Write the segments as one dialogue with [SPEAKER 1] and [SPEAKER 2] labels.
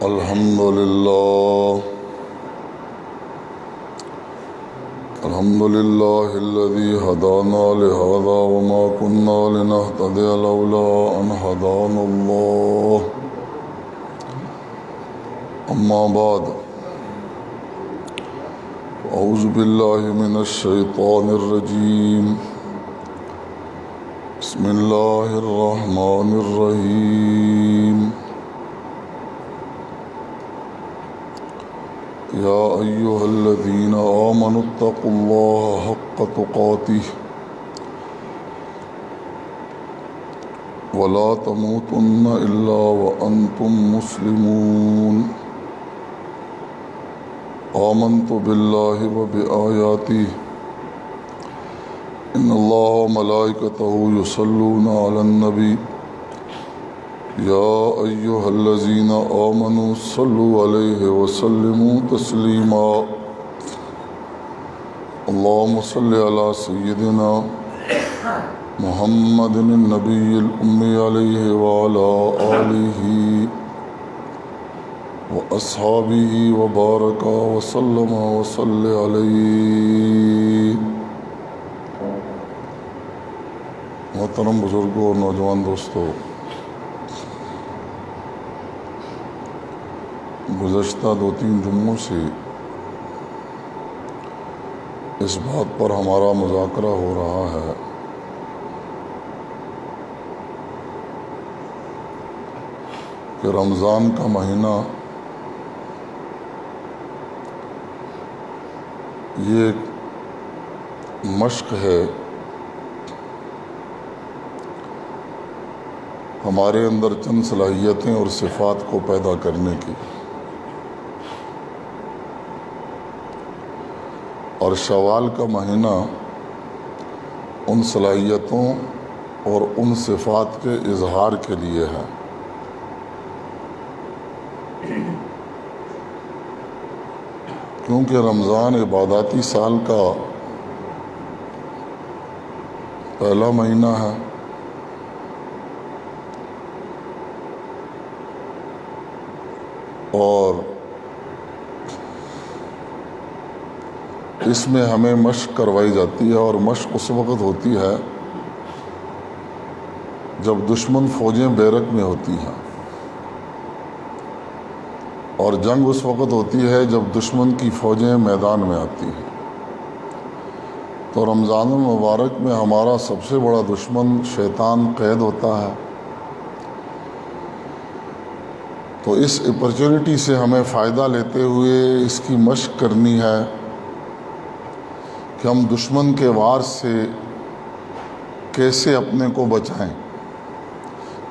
[SPEAKER 1] الحمد لله الذي هدانا لهذا وما كنا لنهتدي لولا أن هدانا الله أما بعد أعوذ بالله من الشيطان الرجيم بسم الله الرحمن الرحيم يا أيها الذين آمنوا اتقوا الله حق تقاته ولا تموتن إلا وأنتم مسلمون آمنت بالله وبآياته إن الله وملائكته يصلون على النبي يا أيها الذين آمنوا صلوا عليه وسلموا تسليما اللهم صل على سيدنا محمد النبي الأمي عليه وعلى آله وأصحابه وبارك وسلم وصل عليه. محترم بزرگوں اور نوجوان دوستو، گزشتہ 2-3 جمعوں سے اس بات پر ہمارا مذاکرہ ہو رہا ہے کہ رمضان کا مہینہ یہ ایک مشق ہے ہمارے اندر چند صلاحیتیں اور صفات کو پیدا کرنے کی، اور شوال کا مہینہ ان صلاحیتوں اور ان صفات کے اظہار کے لیے ہے. کیونکہ رمضان عباداتی سال کا پہلا مہینہ ہے، اور اس میں ہمیں مشق کروائی جاتی ہے، اور مشق اس وقت ہوتی ہے جب دشمن فوجیں بیرک میں ہوتی ہیں، اور جنگ اس وقت ہوتی ہے جب دشمن کی فوجیں میدان میں آتی ہیں. تو رمضان المبارک میں ہمارا سب سے بڑا دشمن شیطان قید ہوتا ہے. تو اس اپرچونٹی سے ہمیں فائدہ لیتے ہوئے اس کی مشق کرنی ہے کہ ہم دشمن کے وار سے کیسے اپنے کو بچائیں.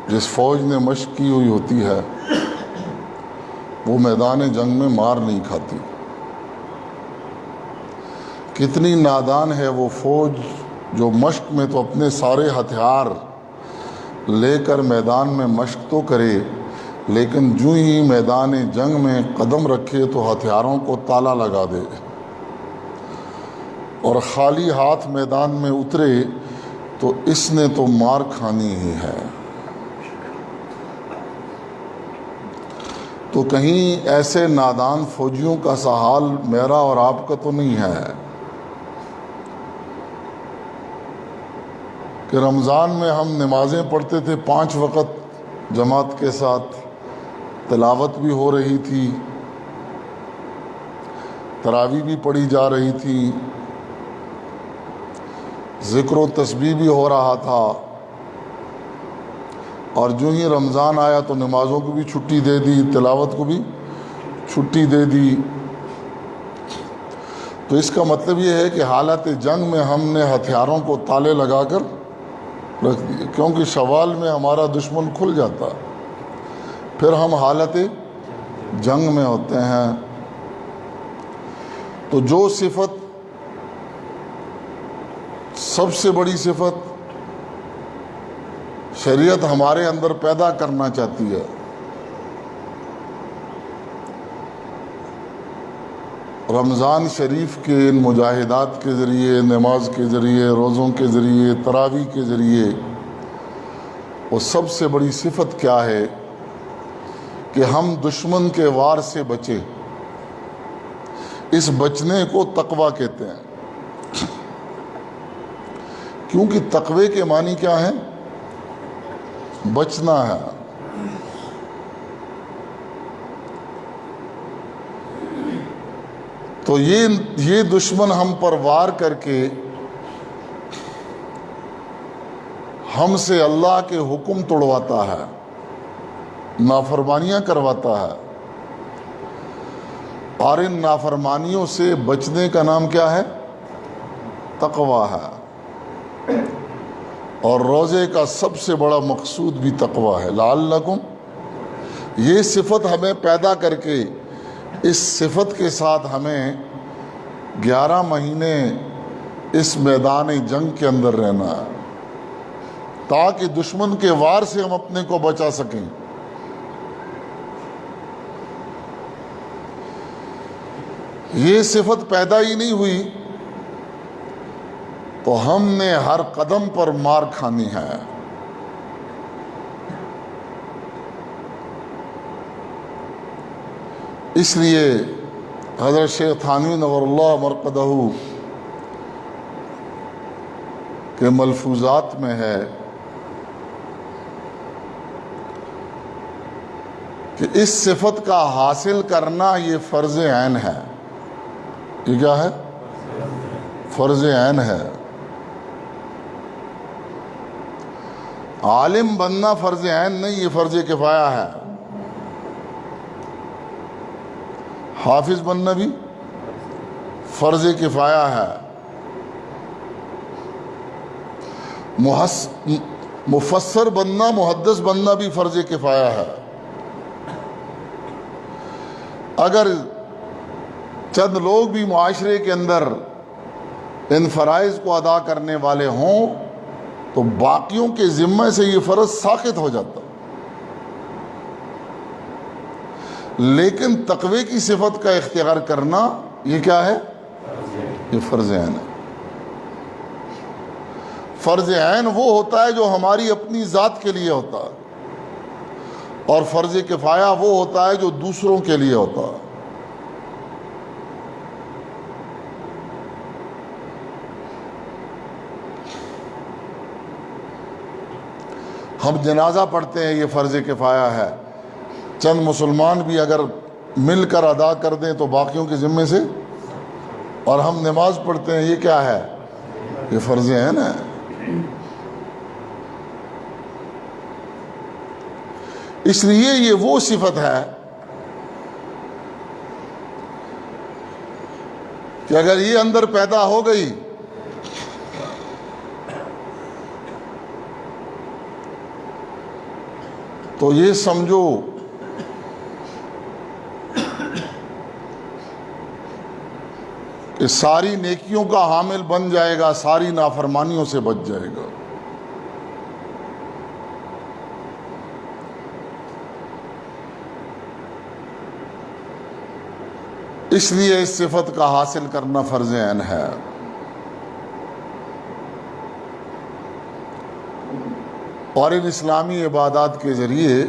[SPEAKER 1] جس فوج نے مشق کی ہوئی ہوتی ہے وہ میدان جنگ میں مار نہیں کھاتی. کتنی نادان ہے وہ فوج جو مشق میں تو اپنے سارے ہتھیار لے کر میدان میں مشق تو کرے، لیکن جو ہی میدان جنگ میں قدم رکھے تو ہتھیاروں کو تالا لگا دے اور خالی ہاتھ میدان میں اترے تو اس نے تو مار کھانی ہی ہے. تو کہیں ایسے نادان فوجیوں کا سا حال میرا اور آپ کا تو نہیں ہے کہ رمضان میں ہم نمازیں پڑھتے تھے 5 وقت جماعت کے ساتھ، تلاوت بھی ہو رہی تھی، تراویح بھی پڑھی جا رہی تھی، ذکر و تسبیح بھی ہو رہا تھا، اور جو ہی رمضان آیا تو نمازوں کو بھی چھٹی دے دی، تلاوت کو بھی چھٹی دے دی. تو اس کا مطلب یہ ہے کہ حالت جنگ میں ہم نے ہتھیاروں کو تالے لگا کر رکھ دیے، کیونکہ شوال میں ہمارا دشمن کھل جاتا، پھر ہم حالت جنگ میں ہوتے ہیں. تو جو صفت سب سے بڑی صفت شریعت ہمارے اندر پیدا کرنا چاہتی ہے، رمضان شریف کے ان مجاہدات کے ذریعے، نماز کے ذریعے، روزوں کے ذریعے، تراویح کے ذریعے، وہ سب سے بڑی صفت کیا ہے کہ ہم دشمن کے وار سے بچے. اس بچنے کو تقوی کہتے ہیں. کیونکہ تقوی کے معنی کیا ہے؟ بچنا ہے. تو یہ دشمن ہم پر وار کر کے ہم سے اللہ کے حکم توڑواتا ہے، نافرمانیاں کرواتا ہے، اور ان نافرمانیوں سے بچنے کا نام کیا ہے؟ تقوی ہے. اور روزے کا سب سے بڑا مقصود بھی تقوی ہے. لعلکم، یہ صفت ہمیں پیدا کر کے اس صفت کے ساتھ ہمیں 11 مہینے اس میدان جنگ کے اندر رہنا ہے، تاکہ دشمن کے وار سے ہم اپنے کو بچا سکیں. یہ صفت پیدا ہی نہیں ہوئی تو ہم نے ہر قدم پر مار کھانی ہے. اس لیے حضرت شیخ تھانوی نور اللہ مرقدہ کے ملفوظات میں ہے کہ اس صفت کا حاصل کرنا یہ فرض عین ہے. یہ کیا ہے؟ فرض عین ہے. عالم بننا فرض عین نہیں، یہ فرض کفایہ ہے. حافظ بننا بھی فرض کفایہ ہے. مفسر بننا، محدث بننا بھی فرض کفایہ ہے. اگر چند لوگ بھی معاشرے کے اندر ان فرائض کو ادا کرنے والے ہوں تو باقیوں کے ذمہ سے یہ فرض ساقط ہو جاتا. لیکن تقوی کی صفت کا اختیار کرنا یہ کیا ہے؟ یہ فرض عین ہے. فرض عین وہ ہوتا ہے جو ہماری اپنی ذات کے لیے ہوتا ہے، اور فرض کفایہ وہ ہوتا ہے جو دوسروں کے لیے ہوتا ہے. ہم جنازہ پڑھتے ہیں، یہ فرض کفایہ ہے. چند مسلمان بھی اگر مل کر ادا کر دیں تو باقیوں کے ذمے سے. اور ہم نماز پڑھتے ہیں، یہ کیا ہے؟ یہ فرض عین ہے. اس لیے یہ وہ صفت ہے کہ اگر یہ اندر پیدا ہو گئی تو یہ سمجھو کہ ساری نیکیوں کا حامل بن جائے گا، ساری نافرمانیوں سے بچ جائے گا. اس لیے اس صفت کا حاصل کرنا فرض عین ہے. اور ان اسلامی عبادات کے ذریعے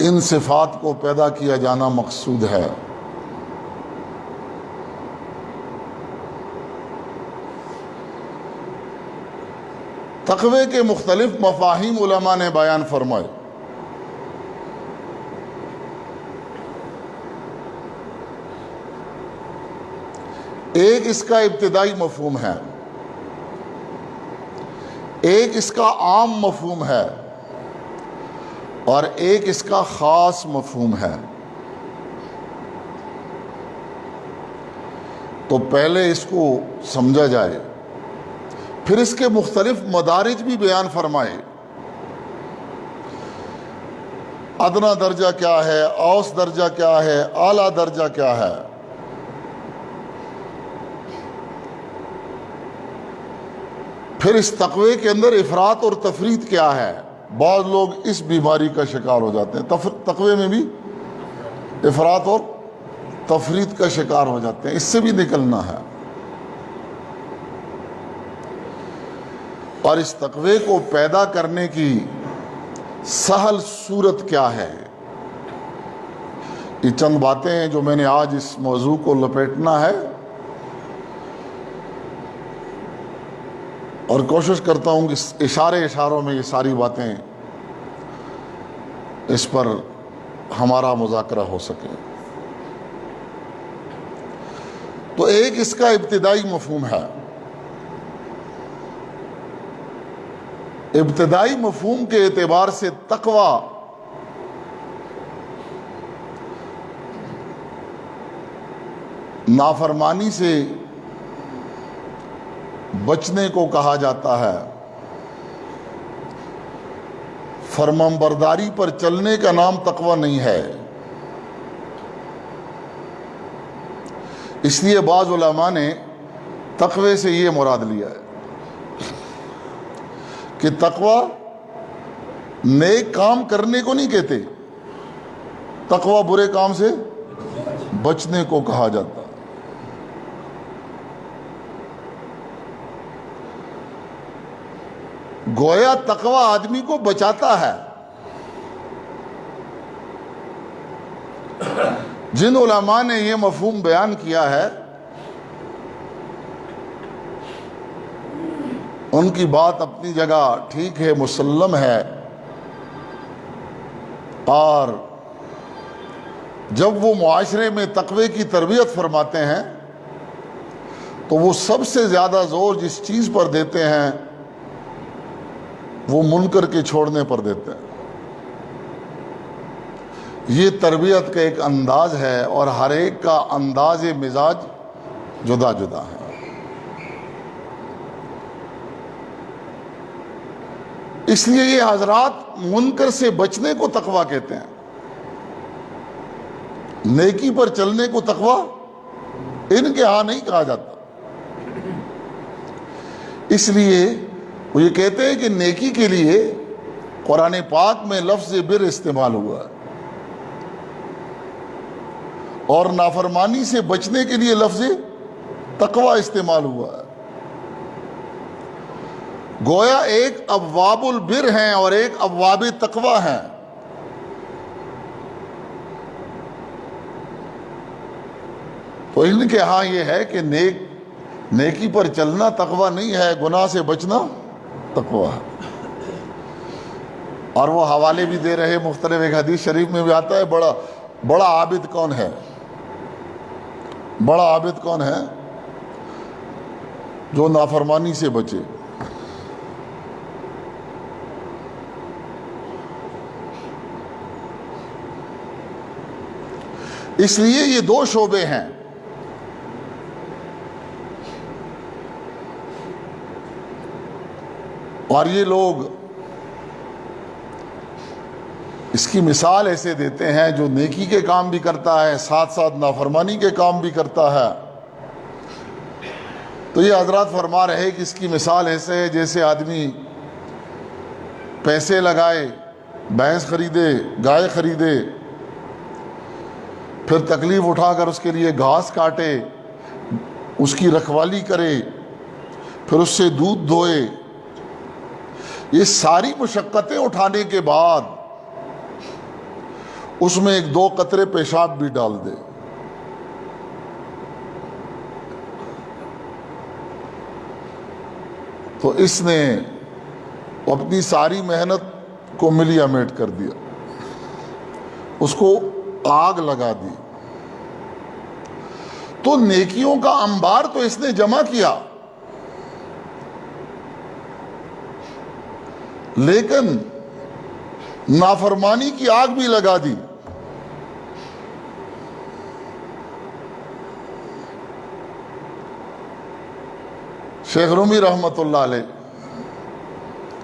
[SPEAKER 1] ان صفات کو پیدا کیا جانا مقصود ہے. تقوی کے مختلف مفاہیم علماء نے بیان فرمائے. ایک اس کا ابتدائی مفہوم ہے، ایک اس کا عام مفہوم ہے، اور ایک اس کا خاص مفہوم ہے. تو پہلے اس کو سمجھا جائے، پھر اس کے مختلف مدارج بھی بیان فرمائے. ادنا درجہ کیا ہے، اوسط درجہ کیا ہے، اعلیٰ درجہ کیا ہے. پھر اس تقوی کے اندر افراط اور تفریط کیا ہے. بعض لوگ اس بیماری کا شکار ہو جاتے ہیں، تقوی میں بھی افراط اور تفریط کا شکار ہو جاتے ہیں. اس سے بھی نکلنا ہے. اور اس تقوی کو پیدا کرنے کی سہل صورت کیا ہے؟ یہ چند باتیں ہیں جو میں نے آج اس موضوع کو لپیٹنا ہے، اور کوشش کرتا ہوں کہ اشاروں میں یہ ساری باتیں اس پر ہمارا مذاکرہ ہو سکے۔ تو ایک اس کا ابتدائی مفہوم ہے۔ ابتدائی مفہوم کے اعتبار سے تقوی نافرمانی سے بچنے کو کہا جاتا ہے، فرمانبرداری پر چلنے کا نام تقوی نہیں ہے۔ اس لیے بعض علماء نے تقوی سے یہ مراد لیا ہے کہ تقوی نیک کام کرنے کو نہیں کہتے، تقوی برے کام سے بچنے کو کہا جاتا ہے۔ گویا تقوی آدمی کو بچاتا ہے۔ جن علماء نے یہ مفہوم بیان کیا ہے ان کی بات اپنی جگہ ٹھیک ہے، مسلم ہے، اور جب وہ معاشرے میں تقوی کی تربیت فرماتے ہیں تو وہ سب سے زیادہ زور جس چیز پر دیتے ہیں وہ منکر کے چھوڑنے پر دیتے ہیں۔ یہ تربیت کا ایک انداز ہے، اور ہر ایک کا انداز مزاج جدا جدا ہے۔ اس لیے یہ حضرات منکر سے بچنے کو تقوی کہتے ہیں، نیکی پر چلنے کو تقوی ان کے ہاں نہیں کہا جاتا۔ اس لیے وہ یہ کہتے ہیں کہ نیکی کے لیے قرآن پاک میں لفظ بر استعمال ہوا ہے، اور نافرمانی سے بچنے کے لیے لفظ تقوی استعمال ہوا ہے۔ گویا ایک ابواب البر ہیں اور ایک ابواب تقوی ہیں۔ تو ان کے ہاں یہ ہے کہ نیکی پر چلنا تقوی نہیں ہے، گناہ سے بچنا تقوی ہے۔ اور وہ حوالے بھی دے رہے مختلف، ایک حدیث شریف میں بھی آتا ہے، بڑا عابد کون ہے؟ بڑا عابد کون ہے؟ جو نافرمانی سے بچے۔ اس لیے یہ دو شعبے ہیں، اور یہ لوگ اس کی مثال ایسے دیتے ہیں جو نیکی کے کام بھی کرتا ہے، ساتھ ساتھ نافرمانی کے کام بھی کرتا ہے۔ تو یہ حضرات فرما رہے کہ اس کی مثال ایسے ہے جیسے آدمی پیسے لگائے، بھینس خریدے، گائے خریدے، پھر تکلیف اٹھا کر اس کے لیے گھاس کاٹے، اس کی رکھوالی کرے، پھر اس سے دودھ دھوئے۔ یہ ساری مشقتیں اٹھانے کے بعد اس میں ایک دو قطرے پیشاب بھی ڈال دے، تو اس نے اپنی ساری محنت کو ملیا میٹ کر دیا، اس کو آگ لگا دی۔ تو نیکیوں کا انبار تو اس نے جمع کیا، لیکن نافرمانی کی آگ بھی لگا دی۔ شیخ رومی رحمۃ اللہ علیہ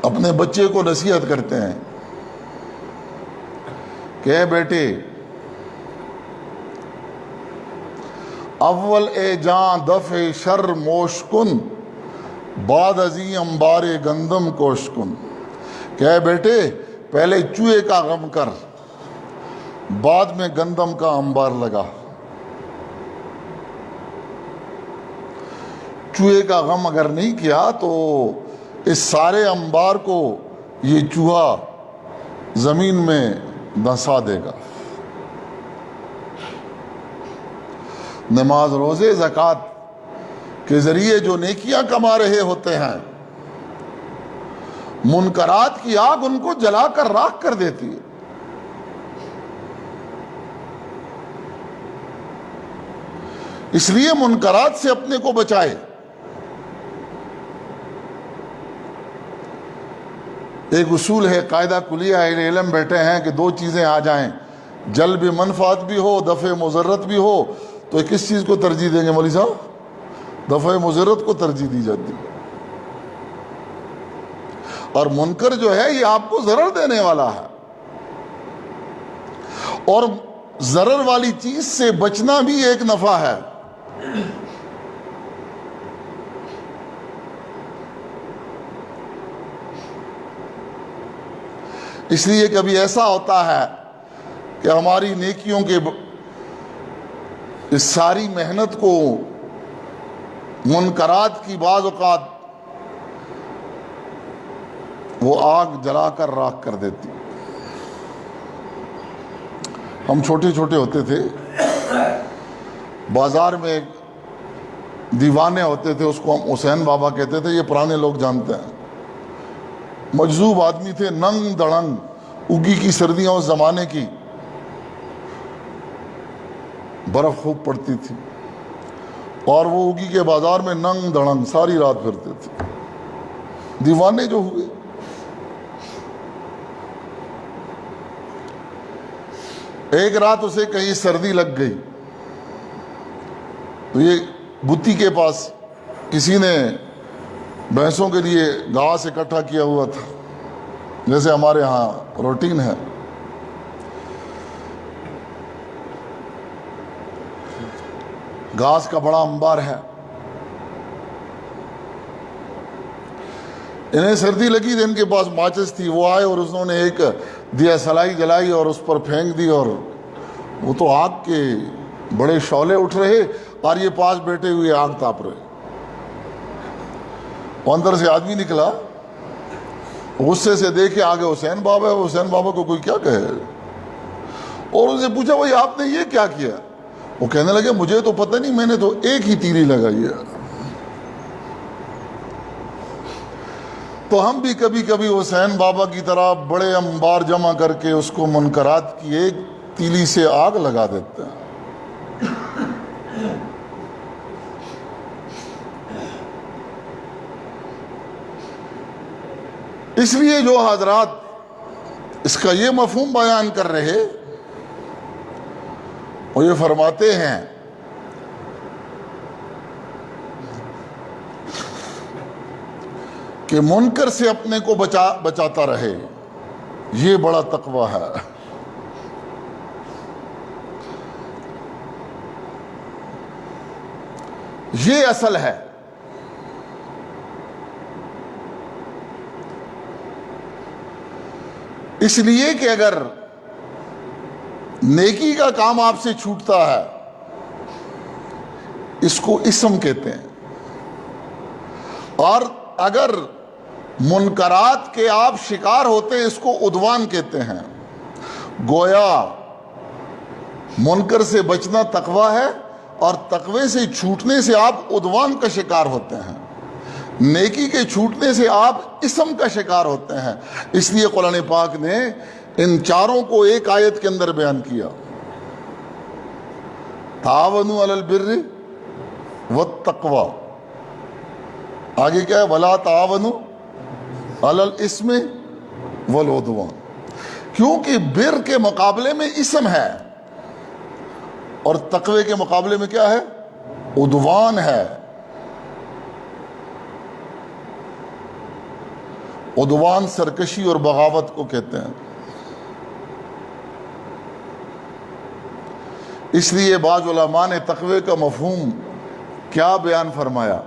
[SPEAKER 1] اپنے بچے کو نصیحت کرتے ہیں کہ اے بیٹے، اول اے جاں دفع شر موش کن، بعد ازیں انبار گندم کوش کن۔ کہ اے بیٹے، پہلے چوہے کا غم کر، بعد میں گندم کا انبار لگا۔ چوہے کا غم اگر نہیں کیا تو اس سارے انبار کو یہ چوہا زمین میں دھنسا دے گا۔ نماز، روزے، زکوٰۃ کے ذریعے جو نیکیاں کما رہے ہوتے ہیں، منکرات کی آگ ان کو جلا کر راکھ کر دیتی ہے۔ اس لیے منکرات سے اپنے کو بچائے۔ ایک اصول ہے، قاعدہ کلیہ اہل علم بیٹھے ہیں کہ دو چیزیں آ جائیں، جلب منفعت بھی ہو، دفع مضرت بھی ہو، تو کس چیز کو ترجیح دیں گے مولوی صاحب؟ دفع مضرت کو ترجیح دی جاتی ہے۔ اور منکر جو ہے یہ آپ کو ضرر دینے والا ہے، اور ضرر والی چیز سے بچنا بھی ایک نفع ہے۔ اس لیے کبھی ایسا ہوتا ہے کہ ہماری نیکیوں کے اس ساری محنت کو منکرات کی بعض اوقات وہ آگ جلا کر راکھ کر دیتی۔ ہم چھوٹے چھوٹے ہوتے تھے، بازار میں ایک دیوانے ہوتے تھے، اس کو ہم حسین بابا کہتے تھے، یہ پرانے لوگ جانتے ہیں۔ مجذوب آدمی تھے، ننگ دڑنگ، اگی کی سردیاں اس زمانے کی، برف خوب پڑتی تھی، اور وہ اگی کے بازار میں ننگ دڑنگ ساری رات پھرتے تھے۔ دیوانے جو ہوئے، ایک رات اسے کہیں سردی لگ گئی، تو یہ بتی کے پاس کسی نے بھینسوں کے لیے گھاس اکٹھا کیا ہوا تھا، جیسے ہمارے ہاں روٹین ہے۔ گھاس کا بڑا انبار ہے، انہیں سردی لگی تھی، ان کے پاس ماچس تھی، وہ آئے اور انہوں نے ایک دیا سلائی جلائی اور اس پر پھینک دی، اور وہ تو آگ کے بڑے شعلے اٹھ رہے اور یہ پاس بیٹھے ہوئے آگ تاپ رہے۔ اندر سے آدمی نکلا، غصے سے دیکھے آگے حسین بابا ہے، حسین بابا کو کوئی کیا کہے، اور ان سے پوچھا بھائی آپ نے یہ کیا کیا؟ وہ کہنے لگے مجھے تو پتہ نہیں، میں نے تو ایک ہی تیری لگائی ہے۔ تو ہم بھی کبھی کبھی حسین بابا کی طرح بڑے انبار جمع کر کے اس کو منکرات کی ایک تیلی سے آگ لگا دیتے ہیں۔ اس لیے جو حضرات اس کا یہ مفہوم بیان کر رہے، وہ یہ فرماتے ہیں کہ منکر سے اپنے کو بچاتا رہے، یہ بڑا تقویٰ ہے۔ یہ اصل ہے۔ اس لیے کہ اگر نیکی کا کام آپ سے چھوٹتا ہے، اس کو اسم کہتے ہیں، اور اگر منکرات کے آپ شکار ہوتے ہیں، اس کو عدوان کہتے ہیں۔ گویا منکر سے بچنا تقویٰ ہے، اور تقوی سے چھوٹنے سے آپ عدوان کا شکار ہوتے ہیں، نیکی کے چھوٹنے سے آپ اسم کا شکار ہوتے ہیں۔ اس لیے قرآن پاک نے ان چاروں کو ایک آیت کے اندر بیان کیا، تعاونوا علی البر والتقوی، آگے کیا ہے، ولا تعاونوا علی الاسم والعدوان، کیونکہ بر کے مقابلے میں اسم ہے، اور تقوی کے مقابلے میں کیا ہے، عدوان ہے۔ عدوان سرکشی اور بغاوت کو کہتے ہیں۔ اس لیے بعض علماء نے تقوی کا مفہوم کیا بیان فرمایا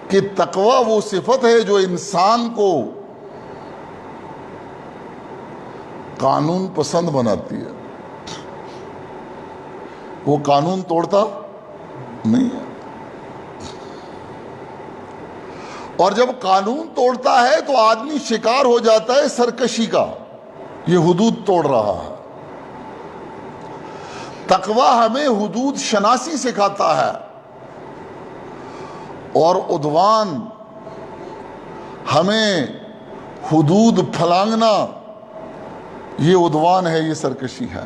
[SPEAKER 1] کہ تقوی وہ صفت ہے جو انسان کو قانون پسند بناتی ہے، وہ قانون توڑتا نہیں ہے۔ اور جب قانون توڑتا ہے تو آدمی شکار ہو جاتا ہے سرکشی کا، یہ حدود توڑ رہا ہے۔ تقویٰ ہمیں حدود شناسی سکھاتا ہے، اور عدوان ہمیں حدود پھلانگنا، یہ عدوان ہے، یہ سرکشی ہے۔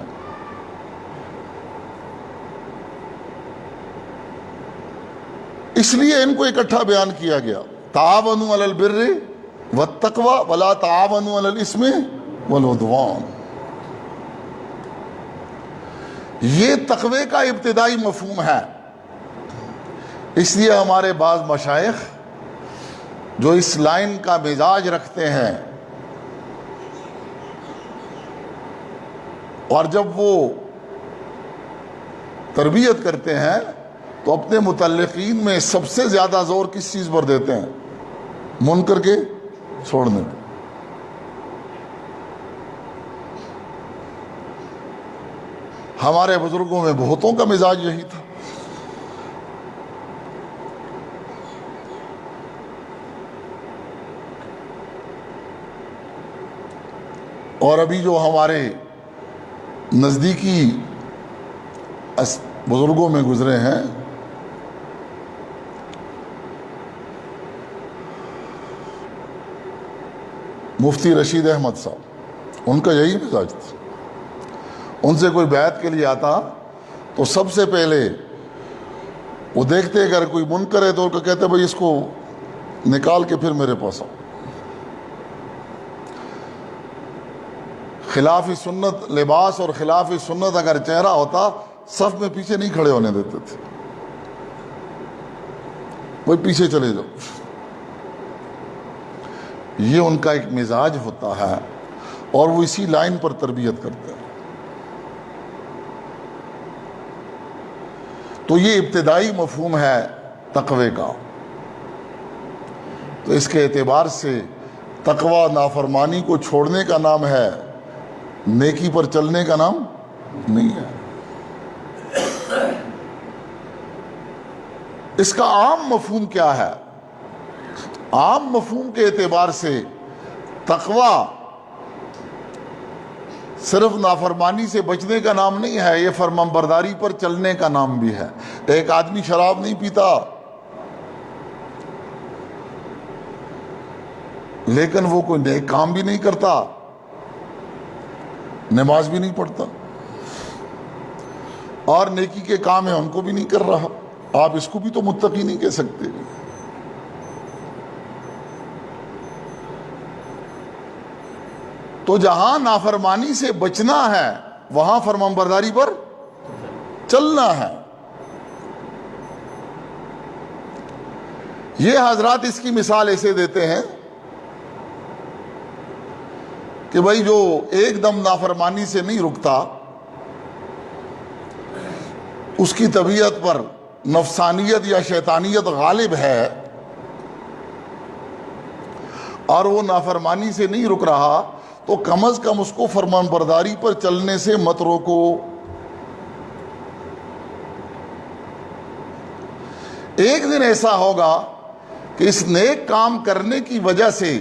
[SPEAKER 1] اس لیے ان کو اکٹھا بیان کیا گیا، تعاونوا علی البر والتقوی ولا تعاونوا علی الاثم والعدوان۔ یہ تقوی کا ابتدائی مفہوم ہے۔ اس لیے ہمارے بعض مشائخ جو اس لائن کا مزاج رکھتے ہیں، اور جب وہ تربیت کرتے ہیں تو اپنے متعلقین میں سب سے زیادہ زور کس چیز پر دیتے ہیں؟ منکر کے چھوڑنے میں۔ ہمارے بزرگوں میں بہتوں کا مزاج یہی تھا۔ اور ابھی جو ہمارے نزدیکی بزرگوں میں گزرے ہیں، مفتی رشید احمد صاحب، ان کا یہی مزاج تھا۔ ان سے کوئی بیعت کے لیے آتا تو سب سے پہلے وہ دیکھتے اگر کوئی منکر ہے تو ان کو کہتے بھائی اس کو نکال کے پھر میرے پاس آؤ۔ خلاف سنت لباس اور خلاف سنت اگر چہرہ ہوتا، صف میں پیچھے نہیں کھڑے ہونے دیتے تھے، وہ پیچھے چلے جاؤ۔ یہ ان کا ایک مزاج ہوتا ہے، اور وہ اسی لائن پر تربیت کرتے ہیں۔ تو یہ ابتدائی مفہوم ہے تقوی کا۔ تو اس کے اعتبار سے تقوی نافرمانی کو چھوڑنے کا نام ہے، نیکی پر چلنے کا نام نہیں ہے۔ اس کا عام مفہوم کیا ہے؟ عام مفہوم کے اعتبار سے تقوی صرف نافرمانی سے بچنے کا نام نہیں ہے، یہ فرمانبرداری پر چلنے کا نام بھی ہے۔ ایک آدمی شراب نہیں پیتا لیکن وہ کوئی نیک کام بھی نہیں کرتا، نماز بھی نہیں پڑھتا، اور نیکی کے کام ہیں ان کو بھی نہیں کر رہا، آپ اس کو بھی تو متقی نہیں کہہ سکتے۔ تو جہاں نافرمانی سے بچنا ہے وہاں فرمانبرداری پر چلنا ہے۔ یہ حضرات اس کی مثال ایسے دیتے ہیں کہ بھائی جو ایک دم نافرمانی سے نہیں رکتا، اس کی طبیعت پر نفسانیت یا شیطانیت غالب ہے، اور وہ نافرمانی سے نہیں رک رہا، تو کم از کم اس کو فرمان برداری پر چلنے سے مت روکو۔ ایک دن ایسا ہوگا کہ اس نیک کام کرنے کی وجہ سے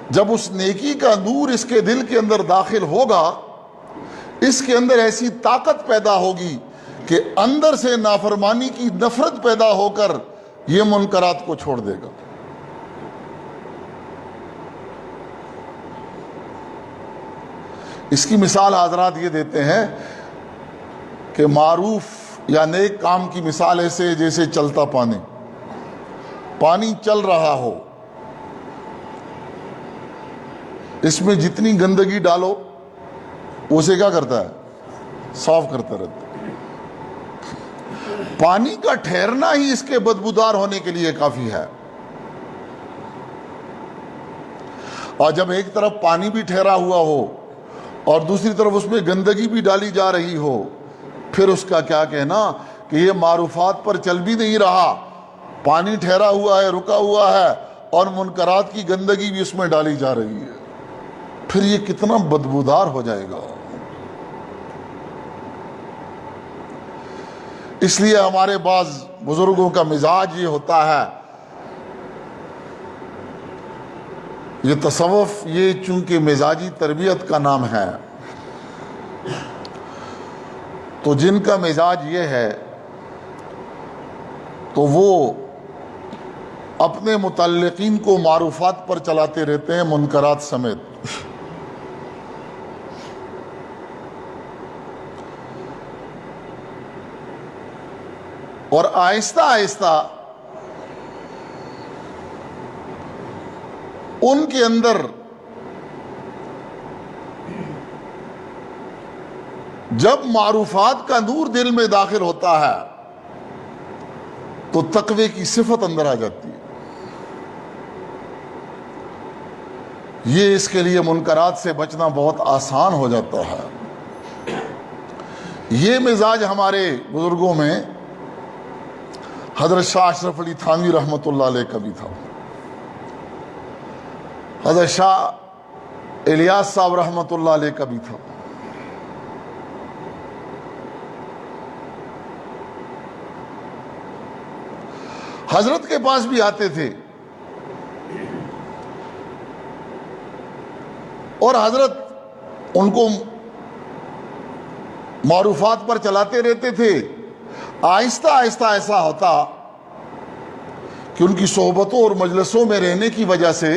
[SPEAKER 1] جب اس نیکی کا نور اس کے دل کے اندر داخل ہوگا، اس کے اندر ایسی طاقت پیدا ہوگی کہ اندر سے نافرمانی کی نفرت پیدا ہو کر یہ منکرات کو چھوڑ دے گا۔ اس کی مثال حضرات یہ دیتے ہیں کہ معروف یا نیک کام کی مثال ایسے جیسے چلتا پانی، پانی چل رہا ہو، اس میں جتنی گندگی ڈالو اسے کیا کرتا ہے؟ صاف کرتا رہتا ہے۔ پانی کا ٹھہرنا ہی اس کے بدبودار ہونے کے لیے کافی ہے، اور جب ایک طرف پانی بھی ٹھہرا ہوا ہو اور دوسری طرف اس میں گندگی بھی ڈالی جا رہی ہو، پھر اس کا کیا کہنا کہ یہ معروفات پر چل بھی نہیں رہا، پانی ٹھہرا ہوا ہے، رکا ہوا ہے، اور منکرات کی گندگی بھی اس میں ڈالی جا رہی ہے، پھر یہ کتنا بدبودار ہو جائے گا۔ اس لیے ہمارے بعض بزرگوں کا مزاج یہ ہوتا ہے، یہ تصوف یہ چونکہ مزاجی تربیت کا نام ہے، تو جن کا مزاج یہ ہے تو وہ اپنے متعلقین کو معروفات پر چلاتے رہتے ہیں، منکرات سمیت۔ اور آہستہ آہستہ ان کے اندر جب معروفات کا نور دل میں داخل ہوتا ہے تو تقوی کی صفت اندر آ جاتی ہے۔ یہ اس کے لیے منکرات سے بچنا بہت آسان ہو جاتا ہے۔ یہ مزاج ہمارے بزرگوں میں حضرت شاہ اشرف علی تھانوی رحمۃ اللہ علیہ کا بھی تھا، حضرت شاہ الیاس صاحب رحمۃ اللہ علیہ کا بھی تھا۔ حضرت کے پاس بھی آتے تھے اور حضرت ان کو معروفات پر چلاتے رہتے تھے۔ آہستہ آہستہ ایسا ہوتا کہ ان کی صحبتوں اور مجلسوں میں رہنے کی وجہ سے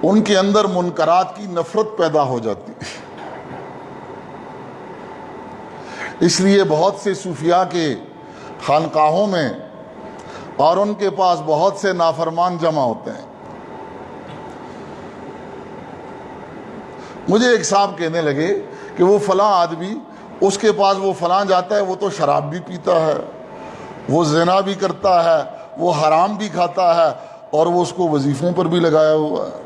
[SPEAKER 1] ان کے اندر منکرات کی نفرت پیدا ہو جاتی۔ اس لیے بہت سے صوفیاء کے خانقاہوں میں اور ان کے پاس بہت سے نافرمان جمع ہوتے ہیں۔ مجھے ایک صاحب کہنے لگے کہ وہ فلاں آدمی، اس کے پاس وہ فلاں جاتا ہے، وہ تو شراب بھی پیتا ہے، وہ زنا بھی کرتا ہے، وہ حرام بھی کھاتا ہے، اور وہ اس کو وظیفوں پر بھی لگایا ہوا ہے۔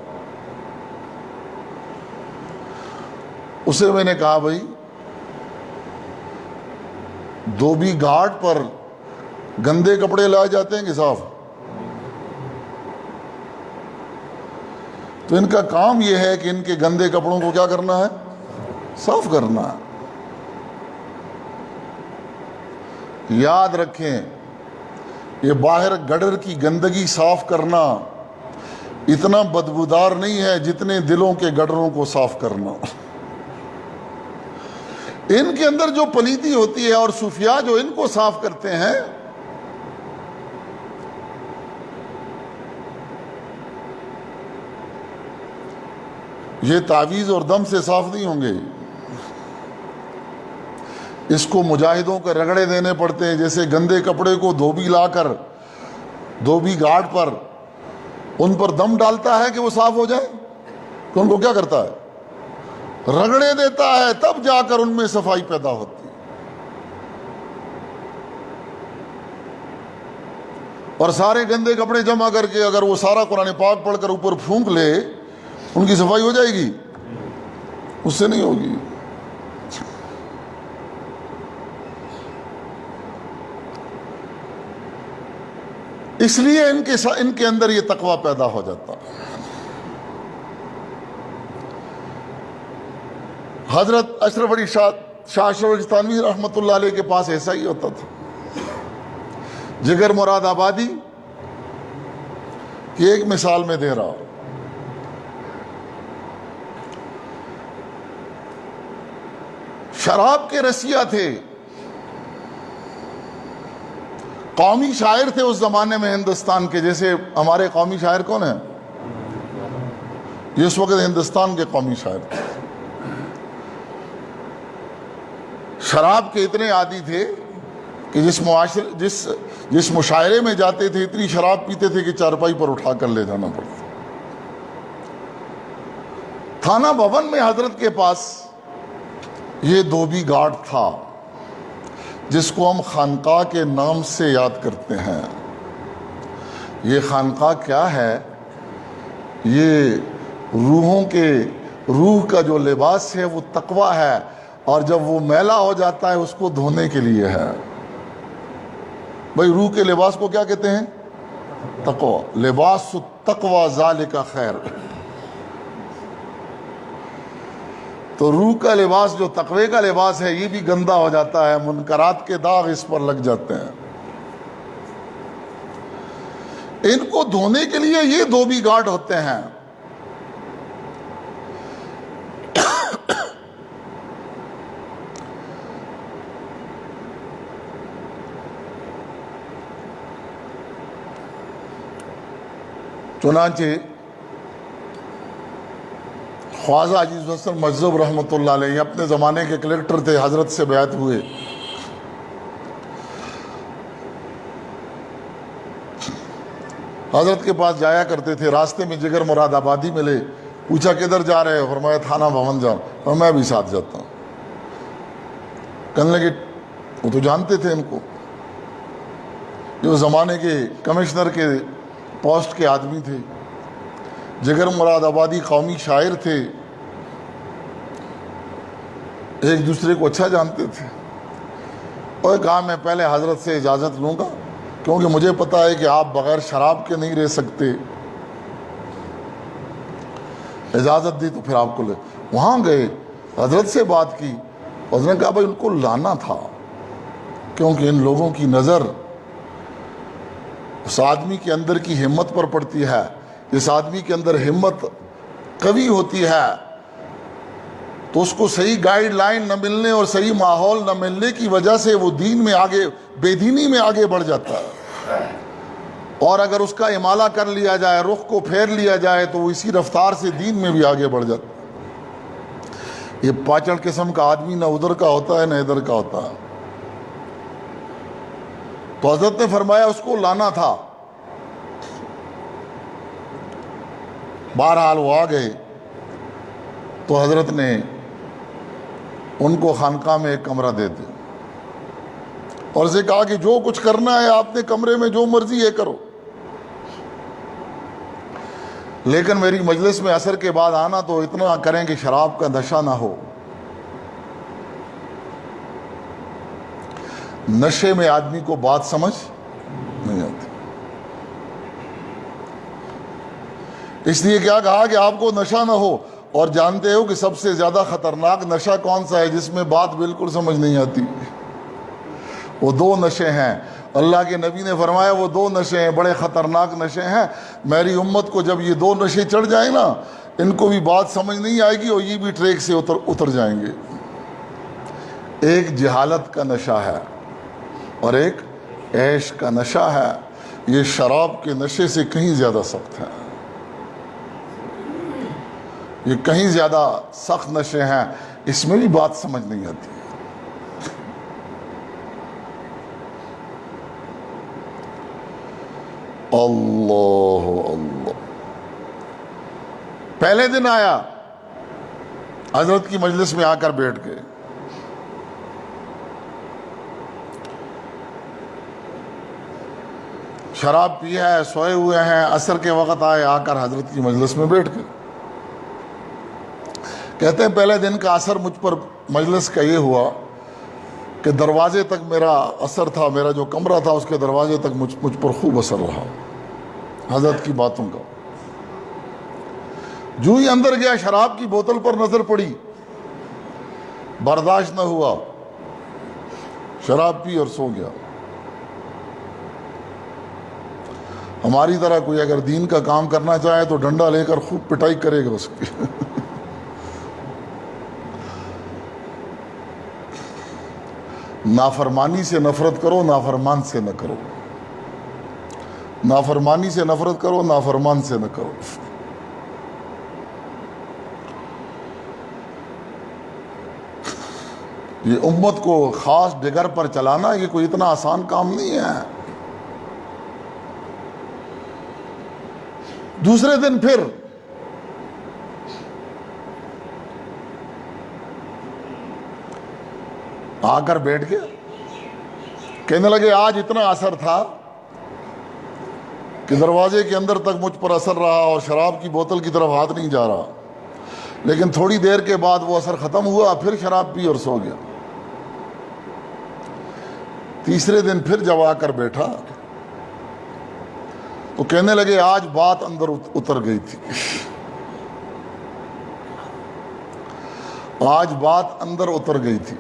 [SPEAKER 1] اسے میں نے کہا بھائی دھوبی گھاٹ پر گندے کپڑے لائے جاتے ہیں کہ صاف؟ تو ان کا کام یہ ہے کہ ان کے گندے کپڑوں کو کیا کرنا ہے؟ صاف کرنا ہے۔ یاد رکھیں، یہ باہر گڈر کی گندگی صاف کرنا اتنا بدبودار نہیں ہے جتنے دلوں کے گڈروں کو صاف کرنا۔ ان کے اندر جو پلیتی ہوتی ہے اور صوفیاء جو ان کو صاف کرتے ہیں، یہ تعویذ اور دم سے صاف نہیں ہوں گے۔ اس کو مجاہدوں کو رگڑے دینے پڑتے ہیں، جیسے گندے کپڑے کو دھوبی لا کر دھوبی گھاٹ پر ان پر دم ڈالتا ہے کہ وہ صاف ہو جائے، تو ان کو کیا کرتا ہے؟ رگڑے دیتا ہے، تب جا کر ان میں صفائی پیدا ہوتی ہے۔ اور سارے گندے کپڑے جمع کر کے اگر وہ سارا قرآن پاک پڑھ کر اوپر پھونک لے، ان کی صفائی ہو جائے گی؟ اس سے نہیں ہوگی۔ اس لیے ان کے اندر یہ تقوی پیدا ہو جاتا ہے۔ حضرت اشرف علی شاہ اشرف علی تھانوی رحمۃ اللہ علیہ کے پاس ایسا ہی ہوتا تھا۔ جگر مراد آبادی کی ایک مثال میں دے رہا ہوں۔ شراب کے رسیا تھے، قومی شاعر تھے اس زمانے میں ہندوستان کے۔ جیسے ہمارے قومی شاعر کون ہیں؟ یہ اس وقت ہندوستان کے قومی شاعر تھے۔ شراب کے اتنے عادی تھے کہ جس مشاعرے میں جاتے تھے اتنی شراب پیتے تھے کہ چارپائی پر اٹھا کر لے جانا پڑتا۔ تھانہ بھون میں حضرت کے پاس یہ دھوبی گھاٹ تھا، جس کو ہم خانقاہ کے نام سے یاد کرتے ہیں۔ یہ خانقاہ کیا ہے؟ یہ روح کا جو لباس ہے وہ تقوی ہے، اور جب وہ میلا ہو جاتا ہے اس کو دھونے کے لیے ہے۔ بھائی روح کے لباس کو کیا کہتے ہیں؟ تقوی۔ لباس التقوی ذالک خیر۔ تو روح کا لباس جو تقوی کا لباس ہے یہ بھی گندا ہو جاتا ہے، منکرات کے داغ اس پر لگ جاتے ہیں۔ ان کو دھونے کے لیے یہ دھوبی گھاٹ ہوتے ہیں۔ چنانچہ خواجہ عزیز الحسن مجذوب رحمۃ اللہ علیہ اپنے زمانے کے کلیکٹر تھے، حضرت سے بیعت ہوئے۔ حضرت کے پاس جایا کرتے تھے، راستے میں جگر مراد آبادی ملے، پوچھا کدھر جا رہے ہو؟ فرمایا تھانہ بھون جا، اور میں بھی ساتھ جاتا ہوں۔ کہنے لگے وہ تو جانتے تھے ان کو، جو زمانے کے کمشنر کے پوسٹ کے آدمی تھے، جگر مراد آبادی قومی شاعر تھے، ایک دوسرے کو اچھا جانتے تھے۔ اور کہا میں پہلے حضرت سے اجازت لوں گا، کیونکہ مجھے پتا ہے کہ آپ بغیر شراب کے نہیں رہ سکتے، اجازت دی تو پھر آپ کو لے۔ وہاں گئے، حضرت سے بات کی، اس نے کہا بھائی ان کو لانا تھا، کیونکہ ان لوگوں کی نظر اس آدمی کے اندر کی ہمت پر پڑتی ہے۔ جس آدمی کے اندر ہمت قوی ہوتی ہے تو اس کو صحیح گائیڈ لائن نہ ملنے اور صحیح ماحول نہ ملنے کی وجہ سے وہ دین میں آگے، بے دینی میں آگے بڑھ جاتا ہے، اور اگر اس کا امالہ کر لیا جائے، رخ کو پھیر لیا جائے، تو وہ اسی رفتار سے دین میں بھی آگے بڑھ جاتا ہے۔ یہ پاچڑ قسم کا آدمی نہ ادھر کا ہوتا ہے نہ ادھر کا ہوتا ہے۔ تو حضرت نے فرمایا اس کو لانا تھا۔ بہرحال وہ آ گئے تو حضرت نے ان کو خانقاہ میں ایک کمرہ دے دیا اور اسے کہا کہ جو کچھ کرنا ہے آپ نے کمرے میں جو مرضی ہے کرو، لیکن میری مجلس میں عصر کے بعد آنا تو اتنا کریں کہ شراب کا نشہ نہ ہو۔ نشے میں آدمی کو بات سمجھ نہیں آتی، اس لیے کیا کہا کہ آپ کو نشہ نہ ہو۔ اور جانتے ہو کہ سب سے زیادہ خطرناک نشہ کون سا ہے؟ جس میں بات بالکل سمجھ نہیں آتی۔ وہ دو نشے ہیں، اللہ کے نبی نے فرمایا وہ دو نشے ہیں، بڑے خطرناک نشے ہیں۔ میری امت کو جب یہ دو نشے چڑھ جائیں نا، ان کو بھی بات سمجھ نہیں آئے گی اور یہ بھی ٹریک سے اتر جائیں گے۔ ایک جہالت کا نشہ ہے اور ایک عیش کا نشہ ہے۔ یہ شراب کے نشے سے کہیں زیادہ سخت ہے، یہ کہیں زیادہ سخت نشے ہیں، اس میں بھی بات سمجھ نہیں آتی۔ اللہ اللہ۔ پہلے دن آیا، حضرت کی مجلس میں آ کر بیٹھ گئے۔ شراب پیا ہے، سوئے ہوئے ہیں، عصر کے وقت آئے، آ کر حضرت کی مجلس میں بیٹھ گئے۔ کہتے ہیں پہلے دن کا اثر مجھ پر مجلس کا یہ ہوا کہ دروازے تک میرا اثر تھا، میرا جو کمرہ تھا اس کے دروازے تک مجھ پر خوب اثر رہا حضرت کی باتوں کا۔ جو ہی اندر گیا شراب کی بوتل پر نظر پڑی، برداشت نہ ہوا، شراب پی اور سو گیا۔ ہماری طرح کوئی اگر دین کا کام کرنا چاہے تو ڈنڈا لے کر خوب پٹائی کرے گا اس کی۔ نافرمانی سے نفرت کرو، نافرمان سے نہ کرو۔ نافرمانی سے نفرت کرو، نافرمان سے نہ کرو۔ یہ امت کو خاص ڈگر پر چلانا یہ کوئی اتنا آسان کام نہیں ہے۔ دوسرے دن پھر آ کر بیٹھ گیا، کہنے لگے آج اتنا اثر تھا کہ دروازے کے اندر تک مجھ پر اثر رہا اور شراب کی بوتل کی طرف ہاتھ نہیں جا رہا، لیکن تھوڑی دیر کے بعد وہ اثر ختم ہوا، پھر شراب پی اور سو گیا۔ تیسرے دن پھر جب آ کر بیٹھا تو کہنے لگے آج بات اندر اتر گئی تھی، آج بات اندر اتر گئی تھی،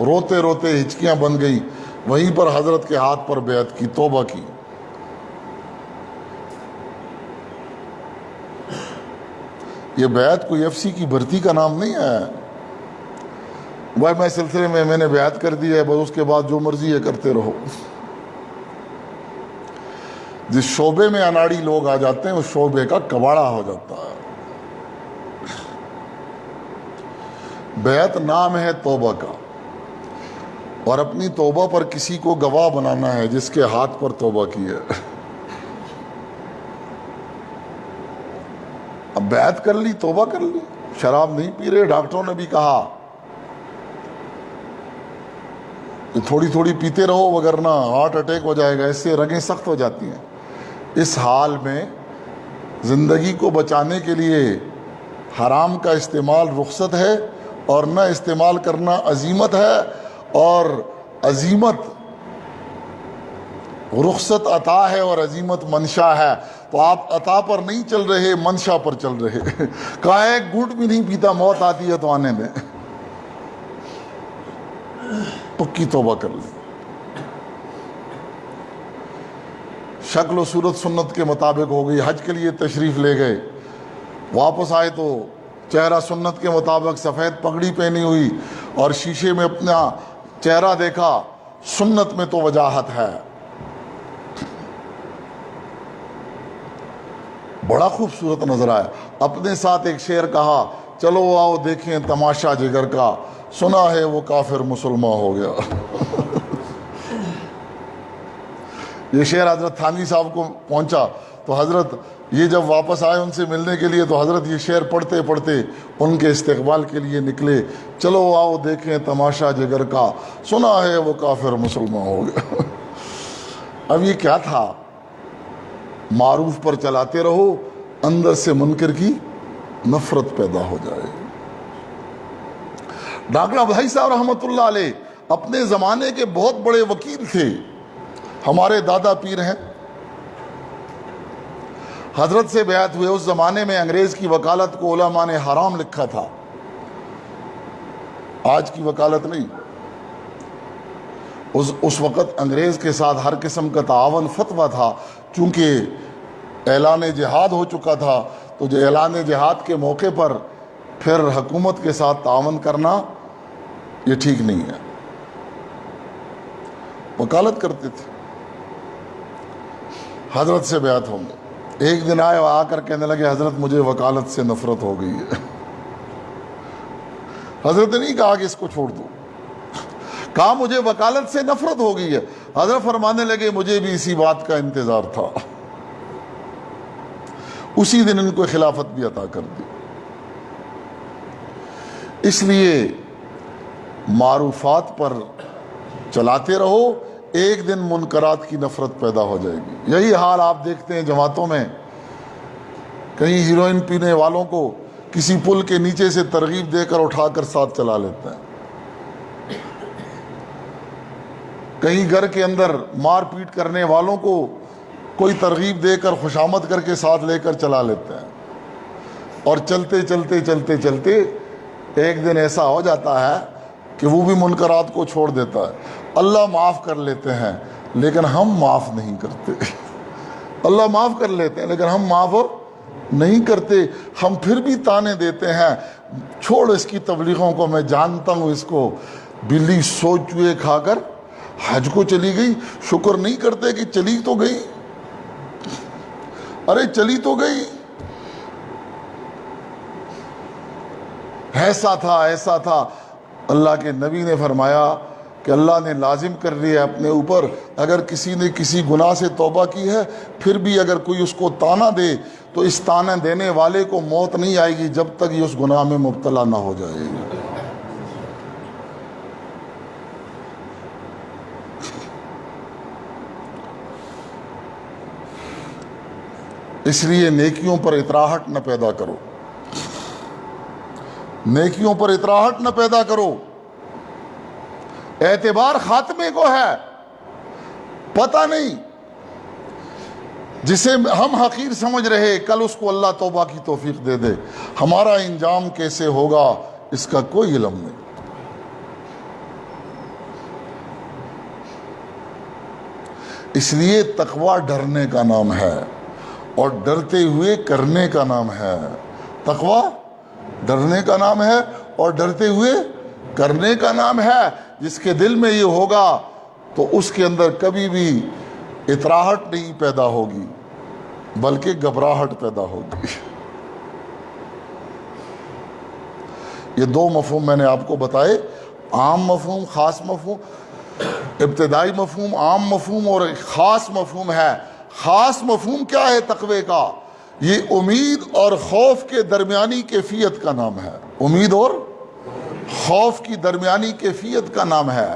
[SPEAKER 1] روتے روتے ہچکیاں بن گئی، وہیں پر حضرت کے ہاتھ پر بیعت کی، توبہ کی۔ یہ بیعت کوئی ایف سی کی بھرتی کا نام نہیں ہے، میں سلسلے میں نے بیعت کر دی ہے، بس اس کے بعد جو مرضی ہے کرتے رہو۔ جس شعبے میں اناڑی لوگ آ جاتے ہیں اس شعبے کا کباڑا ہو جاتا ہے۔ بیعت نام ہے توبہ کا، اور اپنی توبہ پر کسی کو گواہ بنانا ہے جس کے ہاتھ پر توبہ کی ہے۔ اب بیعت کر لی، توبہ کر لی، شراب نہیں پی رہے، ڈاکٹروں نے بھی کہا کہ تھوڑی تھوڑی پیتے رہو وگرنہ ہارٹ اٹیک ہو جائے گا، اس سے رگیں سخت ہو جاتی ہیں۔ اس حال میں زندگی کو بچانے کے لیے حرام کا استعمال رخصت ہے، اور نہ استعمال کرنا عزیمت ہے، اور عزیمت رخصت عطا ہے اور عزیمت منشا ہے۔ تو آپ عطا پر نہیں چل رہے، منشا پر چل رہے۔ کہا ایک گھونٹ بھی نہیں پیتا، موت آتی ہے تو آنے دیں۔ پکی توبہ کر لیں، شکل و صورت سنت کے مطابق ہو گئی، حج کے لیے تشریف لے گئے، واپس آئے تو چہرہ سنت کے مطابق سفید پگڑی پہنی ہوئی، اور شیشے میں اپنا چہرہ دیکھا، سنت میں تو وجاہت ہے۔ بڑا خوبصورت نظر آیا، اپنے ساتھ ایک شعر کہا، چلو آؤ دیکھیں تماشا جگر کا، سنا ہے وہ کافر مسلمان ہو گیا۔ یہ شعر حضرت تھانوی صاحب کو پہنچا تو حضرت یہ جب واپس آئے ان سے ملنے کے لیے تو حضرت یہ شعر پڑھتے پڑھتے ان کے استقبال کے لیے نکلے، چلو آؤ دیکھیں تماشا جگر کا، سنا ہے وہ کافر مسلمان ہو گیا۔ اب یہ کیا تھا؟ معروف پر چلاتے رہو، اندر سے منکر کی نفرت پیدا ہو جائے۔ ڈاکٹر ابدھائی صاحب رحمۃ اللہ علیہ اپنے زمانے کے بہت بڑے وکیل تھے، ہمارے دادا پیر ہیں، حضرت سے بیعت ہوئے۔ اس زمانے میں انگریز کی وکالت کو علماء نے حرام لکھا تھا، آج کی وکالت نہیں۔ اس وقت انگریز کے ساتھ ہر قسم کا تعاون فتویٰ تھا، چونکہ اعلان جہاد ہو چکا تھا، تو جو اعلان جہاد کے موقع پر پھر حکومت کے ساتھ تعاون کرنا یہ ٹھیک نہیں ہے، وکالت کرتے تھے۔ حضرت سے بیعت ہوں گے، ایک دن آئے اور آ کر کہنے لگے حضرت مجھے وکالت سے نفرت ہو گئی ہے۔ حضرت نے نہیں کہا کہ اس کو چھوڑ دو، کہا مجھے وکالت سے نفرت ہو گئی ہے۔ حضرت فرمانے لگے مجھے بھی اسی بات کا انتظار تھا۔ اسی دن ان کو خلافت بھی عطا کر دی۔ اس لیے معروفات پر چلاتے رہو، ایک دن منکرات کی نفرت پیدا ہو جائے گی۔ یہی حال آپ دیکھتے ہیں جماعتوں میں، کہیں ہیروئن پینے والوں کو کسی پل کے نیچے سے ترغیب دے کر اٹھا کر ساتھ چلا لیتے ہیں، کہیں گھر کے اندر مار پیٹ کرنے والوں کو کوئی ترغیب دے کر خوشامد کر کے ساتھ لے کر چلا لیتے ہیں، اور چلتے چلتے چلتے چلتے ایک دن ایسا ہو جاتا ہے کہ وہ بھی منکرات کو چھوڑ دیتا ہے۔ اللہ معاف کر لیتے ہیں لیکن ہم معاف نہیں کرتے۔ اللہ معاف کر لیتے ہیں لیکن ہم معاف نہیں کرتے، ہم پھر بھی تانے دیتے ہیں، چھوڑ اس کی تبلیغوں کو، میں جانتا ہوں اس کو، بلی سو چوہے کھا کر حج کو چلی گئی، شکر نہیں کرتے کہ چلی تو گئی، ارے چلی تو گئی۔ ایسا تھا ایسا تھا، اللہ کے نبی نے فرمایا کہ اللہ نے لازم کر لیا اپنے اوپر، اگر کسی نے کسی گناہ سے توبہ کی ہے پھر بھی اگر کوئی اس کو تانا دے تو اس تانا دینے والے کو موت نہیں آئے گی جب تک یہ اس گناہ میں مبتلا نہ ہو جائے گا۔ اس لیے نیکیوں پر اطراحٹ نہ پیدا کرو، نیکیوں پر اطراحٹ نہ پیدا کرو۔ اعتبار خاتمے کو ہے، پتہ نہیں جسے ہم حقیر سمجھ رہے کل اس کو اللہ توبہ کی توفیق دے دے۔ ہمارا انجام کیسے ہوگا اس کا کوئی علم نہیں۔ اس لیے تقویٰ ڈرنے کا نام ہے اور ڈرتے ہوئے کرنے کا نام ہے۔ تقویٰ ڈرنے کا نام ہے اور ڈرتے ہوئے کرنے کا نام ہے۔ جس کے دل میں یہ ہوگا تو اس کے اندر کبھی بھی اطراحٹ نہیں پیدا ہوگی بلکہ گھبراہٹ پیدا ہوگی۔ یہ دو مفہوم میں نے آپ کو بتائے، عام مفہوم، خاص مفہوم۔ ابتدائی مفہوم، عام مفہوم اور خاص مفہوم ہے۔ خاص مفہوم کیا ہے تقوی کا؟ یہ امید اور خوف کے درمیانی کیفیت کا نام ہے۔ امید اور خوف کی درمیانی کیفیت کا نام ہے۔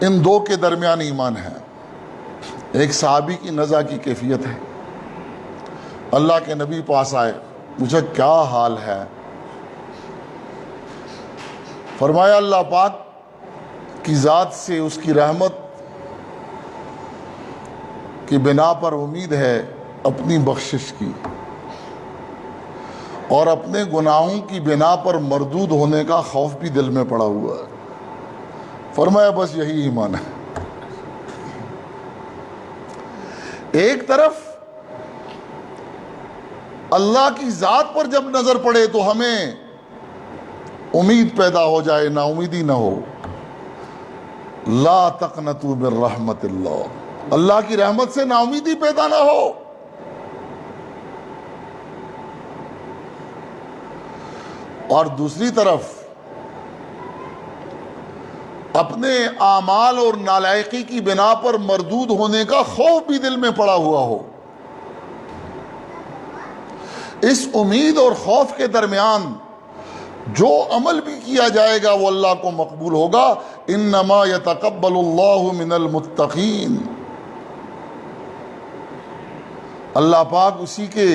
[SPEAKER 1] ان دو کے درمیان ایمان ہے۔ ایک صحابی کی نزع کی کیفیت ہے، اللہ کے نبی پاس آئے، پوچھا کیا حال ہے؟ فرمایا اللہ پاک کی ذات سے، اس کی رحمت کی بنا پر امید ہے اپنی بخشش کی، اور اپنے گناہوں کی بنا پر مردود ہونے کا خوف بھی دل میں پڑا ہوا ہے۔ فرمایا بس یہی ایمان ہے۔ ایک طرف اللہ کی ذات پر جب نظر پڑے تو ہمیں امید پیدا ہو جائے، نا امیدی نہ ہو۔ لا تقنطوا من رحمت اللہ، اللہ کی رحمت سے نا امیدی پیدا نہ ہو۔ اور دوسری طرف اپنے اعمال اور نالائقی کی بنا پر مردود ہونے کا خوف بھی دل میں پڑا ہوا ہو۔ اس امید اور خوف کے درمیان جو عمل بھی کیا جائے گا وہ اللہ کو مقبول ہوگا۔ انما یتقبل اللہ من المتقین، اللہ پاک اسی کے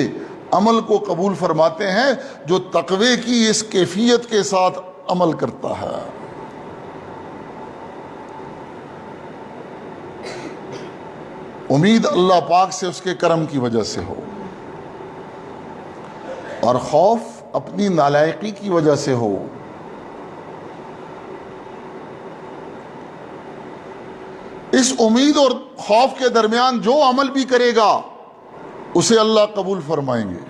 [SPEAKER 1] عمل کو قبول فرماتے ہیں جو تقوی کی اس کیفیت کے ساتھ عمل کرتا ہے۔ امید اللہ پاک سے، اس کے کرم کی وجہ سے ہو، اور خوف اپنی نالائقی کی وجہ سے ہو۔ اس امید اور خوف کے درمیان جو عمل بھی کرے گا اسے اللہ قبول فرمائیں گے۔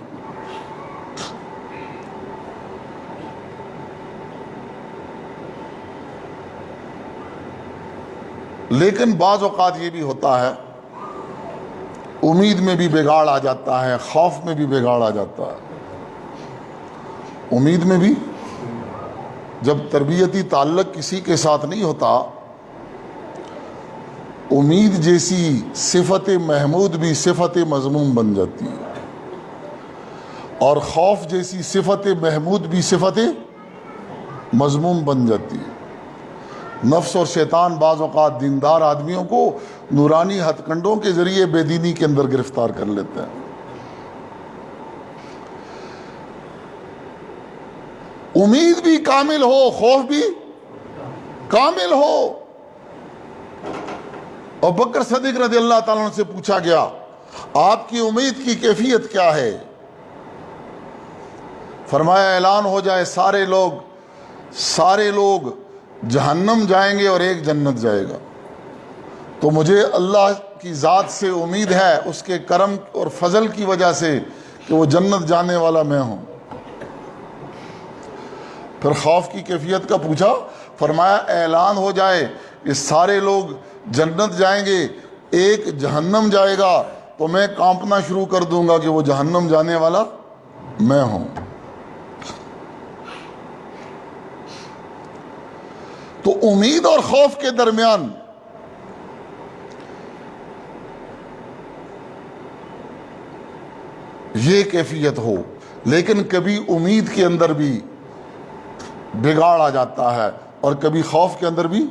[SPEAKER 1] لیکن بعض اوقات یہ بھی ہوتا ہے، امید میں بھی بگاڑ آ جاتا ہے، خوف میں بھی بگاڑ آ جاتا ہے۔ امید میں بھی جب تربیتی تعلق کسی کے ساتھ نہیں ہوتا، امید جیسی صفت محمود بھی صفت مذموم بن جاتی ہے، اور خوف جیسی صفت محمود بھی صفت مذموم بن جاتی ہے۔ نفس اور شیطان بعض اوقات دیندار آدمیوں کو نورانی ہتھ کنڈوں کے ذریعے بے دینی کے اندر گرفتار کر لیتے ہیں۔ امید بھی کامل ہو، خوف بھی کامل ہو۔ ابوبکر صدیق رضی اللہ تعالیٰ عنہ سے پوچھا گیا آپ کی امید کی کیفیت کیا ہے؟ فرمایا اعلان ہو جائے سارے لوگ جہنم جائیں گے اور ایک جنت جائے گا، تو مجھے اللہ کی ذات سے امید ہے، اس کے کرم اور فضل کی وجہ سے، کہ وہ جنت جانے والا میں ہوں۔ پھر خوف کی کیفیت کا پوچھا، فرمایا اعلان ہو جائے کہ سارے لوگ جنت جائیں گے، ایک جہنم جائے گا، تو میں کانپنا شروع کر دوں گا کہ وہ جہنم جانے والا میں ہوں۔ تو امید اور خوف کے درمیان یہ کیفیت ہو، لیکن کبھی امید کے اندر بھی بگاڑ آ جاتا ہے اور کبھی خوف کے اندر بھی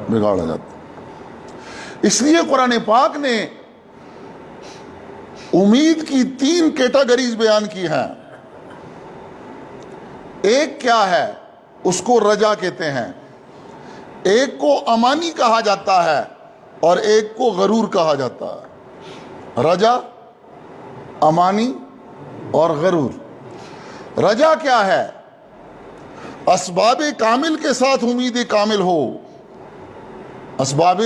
[SPEAKER 1] بگاڑ آ جاتا ہے۔ اس لیے قرآن پاک نے امید کی 3 کیٹیگریز بیان کی ہیں۔ ایک کیا ہے؟ اس کو رجا کہتے ہیں، ایک کو امانی کہا جاتا ہے اور ایک کو غرور کہا جاتا ہے۔ رجا، امانی اور غرور۔ رجا کیا ہے؟ اسباب کامل کے ساتھ امید کامل ہو، اسباب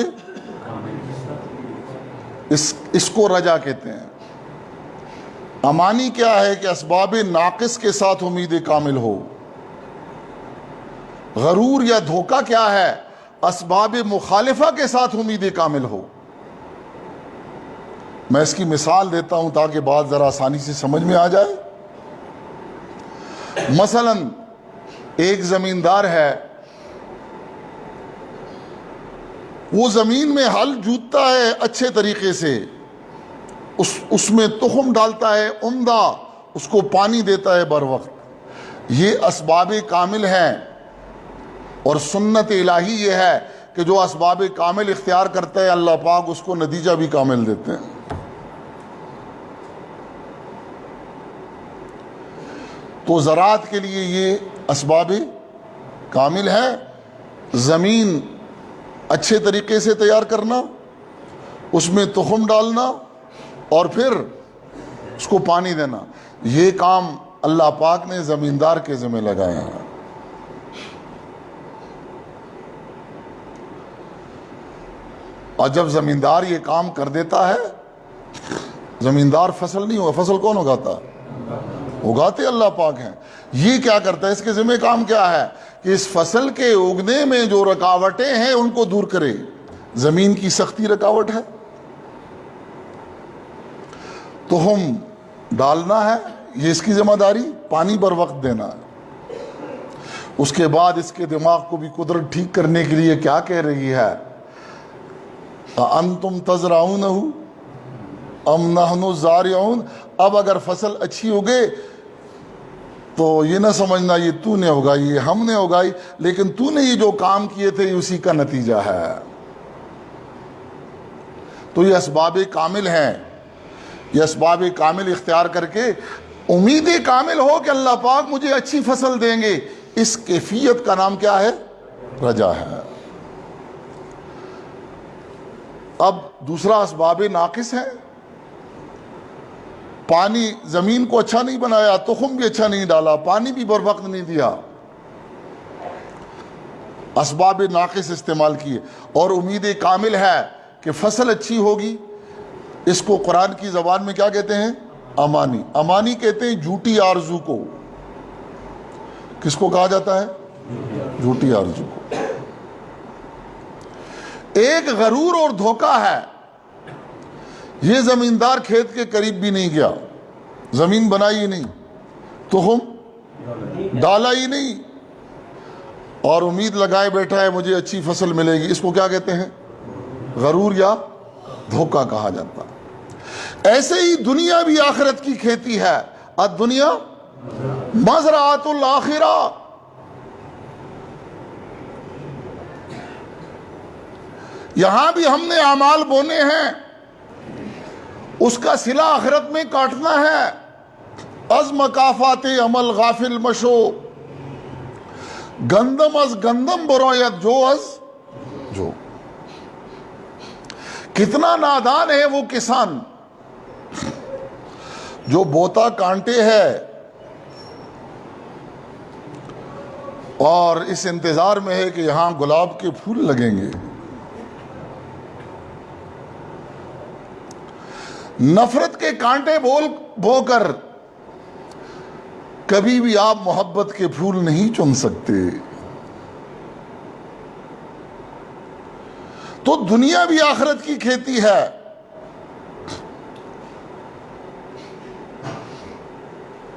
[SPEAKER 1] اس کو رجا کہتے ہیں۔ امانی کیا ہے کہ اسباب ناقص کے ساتھ امید کامل ہو۔ غرور یا دھوکہ کیا ہے؟ اسباب مخالفہ کے ساتھ امید کامل ہو۔ میں اس کی مثال دیتا ہوں تاکہ بات ذرا آسانی سے سمجھ میں آ جائے۔ مثلا ایک زمیندار ہے، وہ زمین میں ہل جوتتا ہے اچھے طریقے سے، اس میں تخم ڈالتا ہے عمدہ، اس کو پانی دیتا ہے بر وقت۔ یہ اسباب کامل ہیں، اور سنت الہی یہ ہے کہ جو اسباب کامل اختیار کرتا ہے اللہ پاک اس کو نتیجہ بھی کامل دیتے ہیں۔ تو زراعت کے لیے یہ اسباب کامل ہے، زمین اچھے طریقے سے تیار کرنا، اس میں تخم ڈالنا اور پھر اس کو پانی دینا، یہ کام اللہ پاک نے زمیندار کے ذمہ لگایا ہے۔ اور جب زمیندار یہ کام کر دیتا ہے، زمیندار فصل نہیں ہوگا، فصل کون اگاتا؟ اگاتے اللہ پاک ہیں۔ یہ کیا کرتا ہے؟ اس کے ذمہ کام کیا ہے کہ اس فصل کے اگنے میں جو رکاوٹیں ہیں ان کو دور کرے۔ زمین کی سختی رکاوٹ ہے، تخم ڈالنا ہے، یہ اس کی ذمہ داری، پانی بر وقت دینا ہے۔ اس کے بعد اس کے دماغ کو بھی قدرت ٹھیک کرنے کے لیے کیا کہہ رہی ہے؟ أَأَنْتُمْ تَزْرَعُونَهُ أَمْ نَحْنُ الزَّارِعُونَ۔ اب اگر فصل اچھی اگے تو یہ نہ سمجھنا یہ تو نے اگائی، یہ ہم نے اگائی، لیکن تو نے یہ جو کام کیے تھے اسی کا نتیجہ ہے۔ تو یہ اسباب کامل ہیں، یہ اسباب کامل اختیار کر کے امید کامل ہو کہ اللہ پاک مجھے اچھی فصل دیں گے، اس کیفیت کا نام کیا ہے؟ رجا ہے۔ اب دوسرا اسباب ناقص ہے، پانی زمین کو اچھا نہیں بنایا، تخم بھی اچھا نہیں ڈالا، پانی بھی بر وقت نہیں دیا، اسباب ناقص استعمال کیے، اور امید کامل ہے کہ فصل اچھی ہوگی۔ اس کو قرآن کی زبان میں کیا کہتے ہیں؟ امانی۔ امانی کہتے ہیں جھوٹی آرزو کو۔ کس کو کہا جاتا ہے؟ جھوٹی آرزو کو۔ ایک غرور اور دھوکہ ہے، یہ زمیندار کھیت کے قریب بھی نہیں گیا، زمین بنائی ہی نہیں، تخم ڈالا ہی نہیں، اور امید لگائے بیٹھا ہے مجھے اچھی فصل ملے گی۔ اس کو کیا کہتے ہیں؟ غرور یا دھوکہ کہا جاتا ہے۔ ایسے ہی دنیا بھی آخرت کی کھیتی ہے، الدنیا مزرعۃ الآخرہ۔ یہاں بھی ہم نے اعمال بونے ہیں، اس کا صلہ آخرت میں کاٹنا ہے۔ از مکافات عمل غافل مشو، گندم از گندم برویت جو از جو۔ کتنا نادان ہے وہ کسان جو بوتا کانٹے ہے اور اس انتظار میں ہے کہ یہاں گلاب کے پھول لگیں گے۔ نفرت کے کانٹے بو کر کبھی بھی آپ محبت کے پھول نہیں چن سکتے۔ تو دنیا بھی آخرت کی کھیتی ہے۔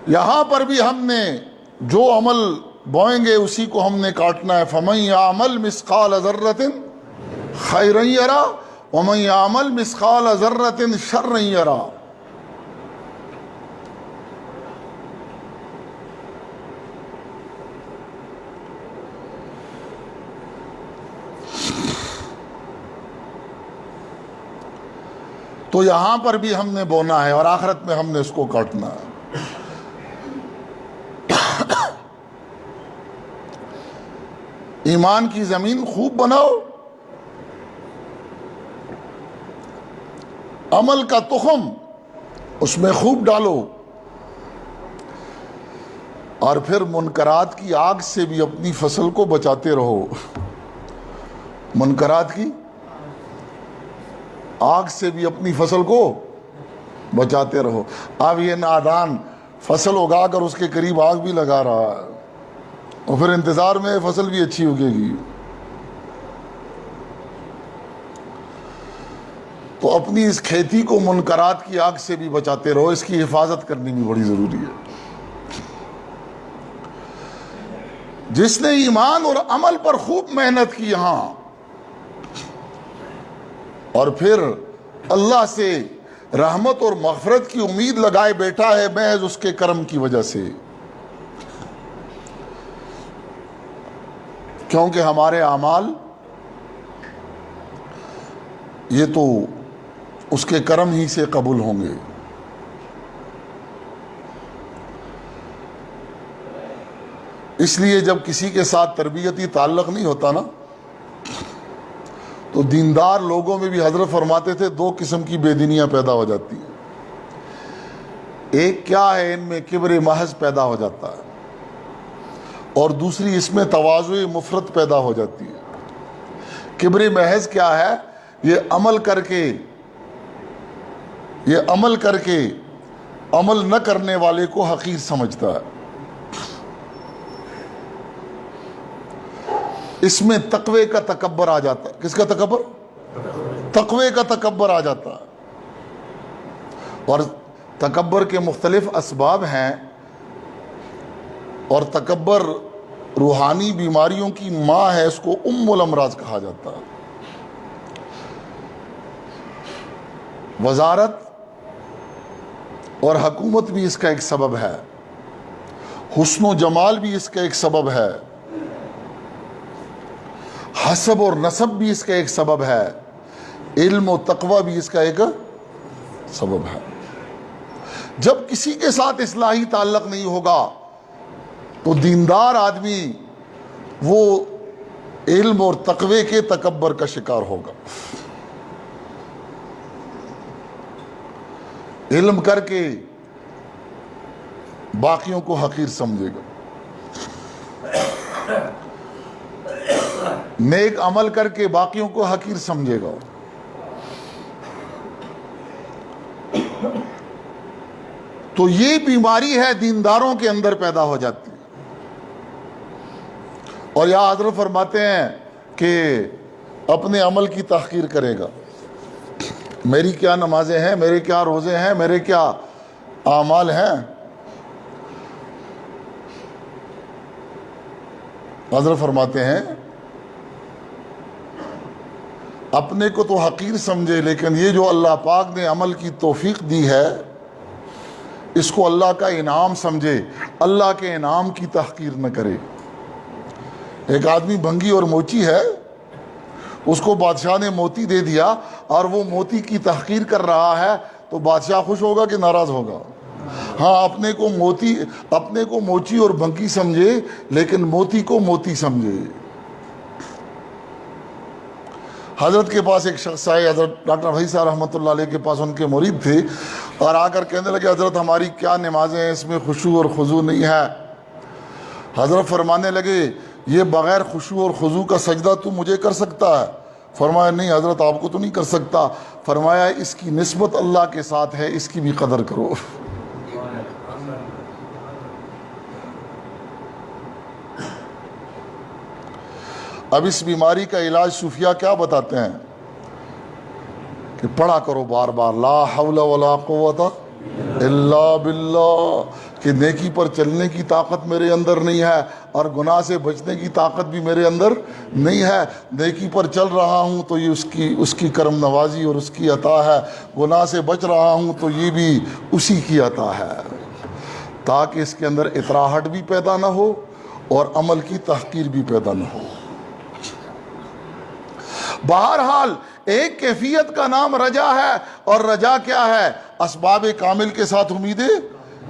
[SPEAKER 1] یہاں پر بھی ہم نے جو عمل بوئیں گے اسی کو ہم نے کاٹنا ہے۔ فَمَن يَعْمَلْ مِثْقَالَ ذَرَّةٍ خَيْرًا يَرَهُ وَمَن يَعْمَلْ مِثْقَالَ ذَرَّةٍ شَرًّا يَرَهُ۔ تو یہاں پر بھی ہم نے بونا ہے اور آخرت میں ہم نے اس کو کاٹنا ہے۔ ایمان کی زمین خوب بناؤ، عمل کا تخم اس میں خوب ڈالو، اور پھر منکرات کی آگ سے بھی اپنی فصل کو بچاتے رہو۔ منکرات کی آگ سے بھی اپنی فصل کو بچاتے رہو۔ اب یہ نادان فصل اگا کر اس کے قریب آگ بھی لگا رہا ہے، اور پھر انتظار میں فصل بھی اچھی اگے گی۔ تو اپنی اس کھیتی کو منکرات کی آگ سے بھی بچاتے رہو، اس کی حفاظت کرنی بھی بڑی ضروری ہے۔ جس نے ایمان اور عمل پر خوب محنت کی یہاں، اور پھر اللہ سے رحمت اور مغفرت کی امید لگائے بیٹھا ہے محض اس کے کرم کی وجہ سے، کیونکہ ہمارے اعمال یہ تو اس کے کرم ہی سے قبول ہوں گے۔ اس لیے جب کسی کے ساتھ تربیتی تعلق نہیں ہوتا نا، تو دیندار لوگوں میں بھی حضرت فرماتے تھے دو قسم کی بے دینیاں پیدا ہو جاتی ہیں۔ ایک کیا ہے، ان میں کبر محض پیدا ہو جاتا ہے، اور دوسری اس میں تواضع مفرط پیدا ہو جاتی ہے۔ کبر محض کیا ہے؟ یہ عمل کر کے عمل نہ کرنے والے کو حقیر سمجھتا ہے۔ اس میں تقوی کا تکبر آ جاتا ہے۔ کس کا تکبر؟ تقوی کا تکبر آ جاتا ہے۔ اور تکبر کے مختلف اسباب ہیں، اور تکبر روحانی بیماریوں کی ماں ہے، اس کو ام الامراض کہا جاتا ہے۔ وزارت اور حکومت بھی اس کا ایک سبب ہے، حسن و جمال بھی اس کا ایک سبب ہے، حسب اور نسب بھی اس کا ایک سبب ہے، علم و تقوی بھی اس کا ایک سبب ہے۔ جب کسی کے ساتھ اصلاحی تعلق نہیں ہوگا تو دیندار آدمی وہ علم اور تقوی کے تکبر کا شکار ہوگا۔ علم کر کے باقیوں کو حقیر سمجھے گا، نیک عمل کر کے باقیوں کو حقیر سمجھے گا۔ تو یہ بیماری ہے دینداروں کے اندر پیدا ہو جاتی ہے۔ اور یہاں حضرت فرماتے ہیں کہ اپنے عمل کی تحقیر کرے گا، میری کیا نمازیں ہیں، میرے کیا روزے ہیں، میرے کیا اعمال ہیں۔ حضرت فرماتے ہیں اپنے کو تو حقیر سمجھے، لیکن یہ جو اللہ پاک نے عمل کی توفیق دی ہے اس کو اللہ کا انعام سمجھے، اللہ کے انعام کی تحقیر نہ کرے۔ ایک آدمی بھنگی اور موچی ہے، اس کو بادشاہ نے موتی دے دیا اور وہ موتی کی تحقیر کر رہا ہے، تو بادشاہ خوش ہوگا کہ ناراض ہوگا؟ ہاں، اپنے کو موچی اور بھنگی سمجھے، لیکن موتی کو موتی سمجھے۔ حضرت کے پاس ایک شخص آئے، حضرت ڈاکٹر بھائی صاحب رحمۃ اللہ علیہ کے پاس، ان کے مرید تھے، اور آ کر کہنے لگے حضرت ہماری کیا نمازیں ہیں، اس میں خشوع اور خضوع نہیں ہے۔ حضرت فرمانے لگے یہ بغیر خشوع اور خضوع کا سجدہ تو مجھے کر سکتا ہے؟ فرمایا نہیں حضرت آپ کو تو نہیں کر سکتا۔ فرمایا اس کی نسبت اللہ کے ساتھ ہے، اس کی بھی قدر کرو۔ اب اس بیماری کا علاج صوفیہ کیا بتاتے ہیں کہ پڑھا کرو بار بار لا حول ولا قوت الا باللہ، کہ نیکی پر چلنے کی طاقت میرے اندر نہیں ہے اور گناہ سے بچنے کی طاقت بھی میرے اندر نہیں ہے۔ نیکی پر چل رہا ہوں تو یہ اس کی کرم نوازی اور اس کی عطا ہے، گناہ سے بچ رہا ہوں تو یہ بھی اسی کی عطا ہے، تاکہ اس کے اندر اطراحٹ بھی پیدا نہ ہو اور عمل کی تحقیر بھی پیدا نہ ہو۔ بہرحال ایک کیفیت کا نام رجا ہے، اور رجا کیا ہے؟ اسباب کامل کے ساتھ امید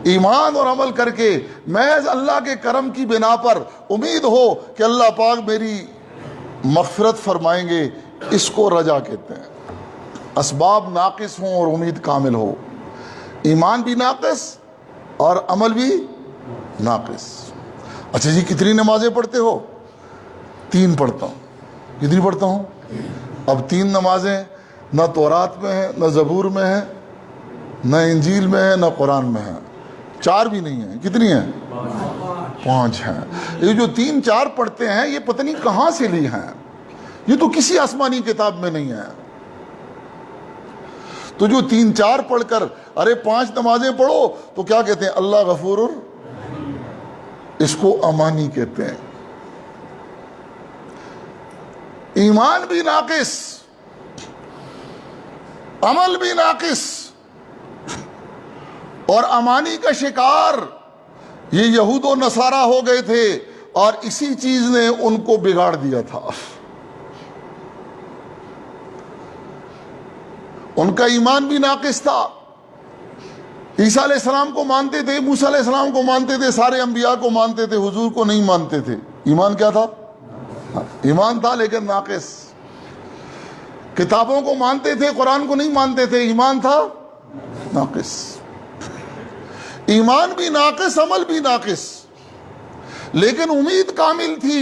[SPEAKER 1] ایمان اور عمل کر کے محض اللہ کے کرم کی بنا پر امید ہو کہ اللہ پاک میری مغفرت فرمائیں گے، اس کو رجا کہتے ہیں۔ اسباب ناقص ہوں اور امید کامل ہو. ایمان بھی ناقص اور عمل بھی ناقص. اچھا جی کتنی نمازیں پڑھتے ہو؟ 3 پڑھتا ہوں. کتنی پڑھتا ہوں؟ اب 3 نمازیں نہ تورات میں ہیں، نہ زبور میں ہیں، نہ انجیل میں ہے، نہ قرآن میں ہے. 4 بھی نہیں ہیں. کتنی ہیں؟ 5 ہیں. یہ جو 3 4 پڑھتے ہیں یہ پتہ نہیں کہاں سے لی ہیں، یہ تو کسی آسمانی کتاب میں نہیں ہے. تو جو 3 4 پڑھ کر ارے 5 نمازیں پڑھو تو کیا کہتے ہیں؟ اللہ غفور، اس کو امانی کہتے ہیں. ایمان بھی ناقص، عمل بھی ناقص اور امانی کا شکار یہ یہود و نصارہ ہو گئے تھے، اور اسی چیز نے ان کو بگاڑ دیا تھا. ان کا ایمان بھی ناقص تھا. عیسیٰ علیہ السلام کو مانتے تھے، موسیٰ علیہ السلام کو مانتے تھے، سارے انبیاء کو مانتے تھے، حضور کو نہیں مانتے تھے. ایمان کیا تھا؟ ایمان تھا لیکن ناقص. کتابوں کو مانتے تھے، قرآن کو نہیں مانتے تھے. ایمان تھا ناقص. ایمان بھی ناقص، عمل بھی ناقص، لیکن امید کامل تھی.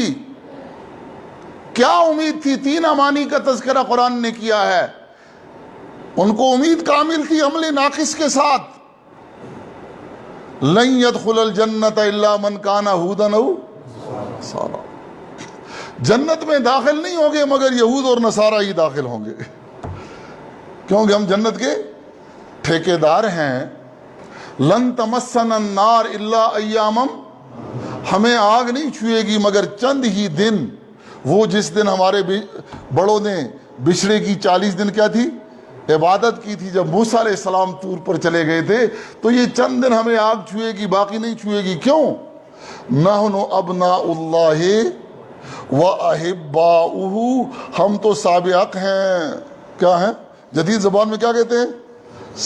[SPEAKER 1] کیا امید تھی؟ 3 امانی کا تذکرہ قرآن نے کیا ہے. ان کو امید کامل تھی عمل ناقص کے ساتھ. لن يدخل الجنت الا من کان ہودا او نصارا. جنت میں داخل نہیں ہوں گے مگر یہود اور نصارہ ہی داخل ہوں گے، کیونکہ ہم جنت کے ٹھیکیدار ہیں. لن تمسنا النار الا ایاما، ہمیں آگ نہیں چھوئے گی مگر چند ہی دن. وہ جس دن ہمارے بڑوں نے بچھڑے کی 40 دن کیا تھی؟ عبادت کی تھی. جب موسیٰ علیہ السلام طور پر چلے گئے تھے تو یہ چند دن ہمیں آگ چھوئے گی، باقی نہیں چھوئے گی. کیوں؟ نحن ابناء اللہ وَأَحِبَّاؤُهُ، ہم تو سابق ہیں. کیا ہیں؟ جدید زبان میں کیا کہتے ہیں؟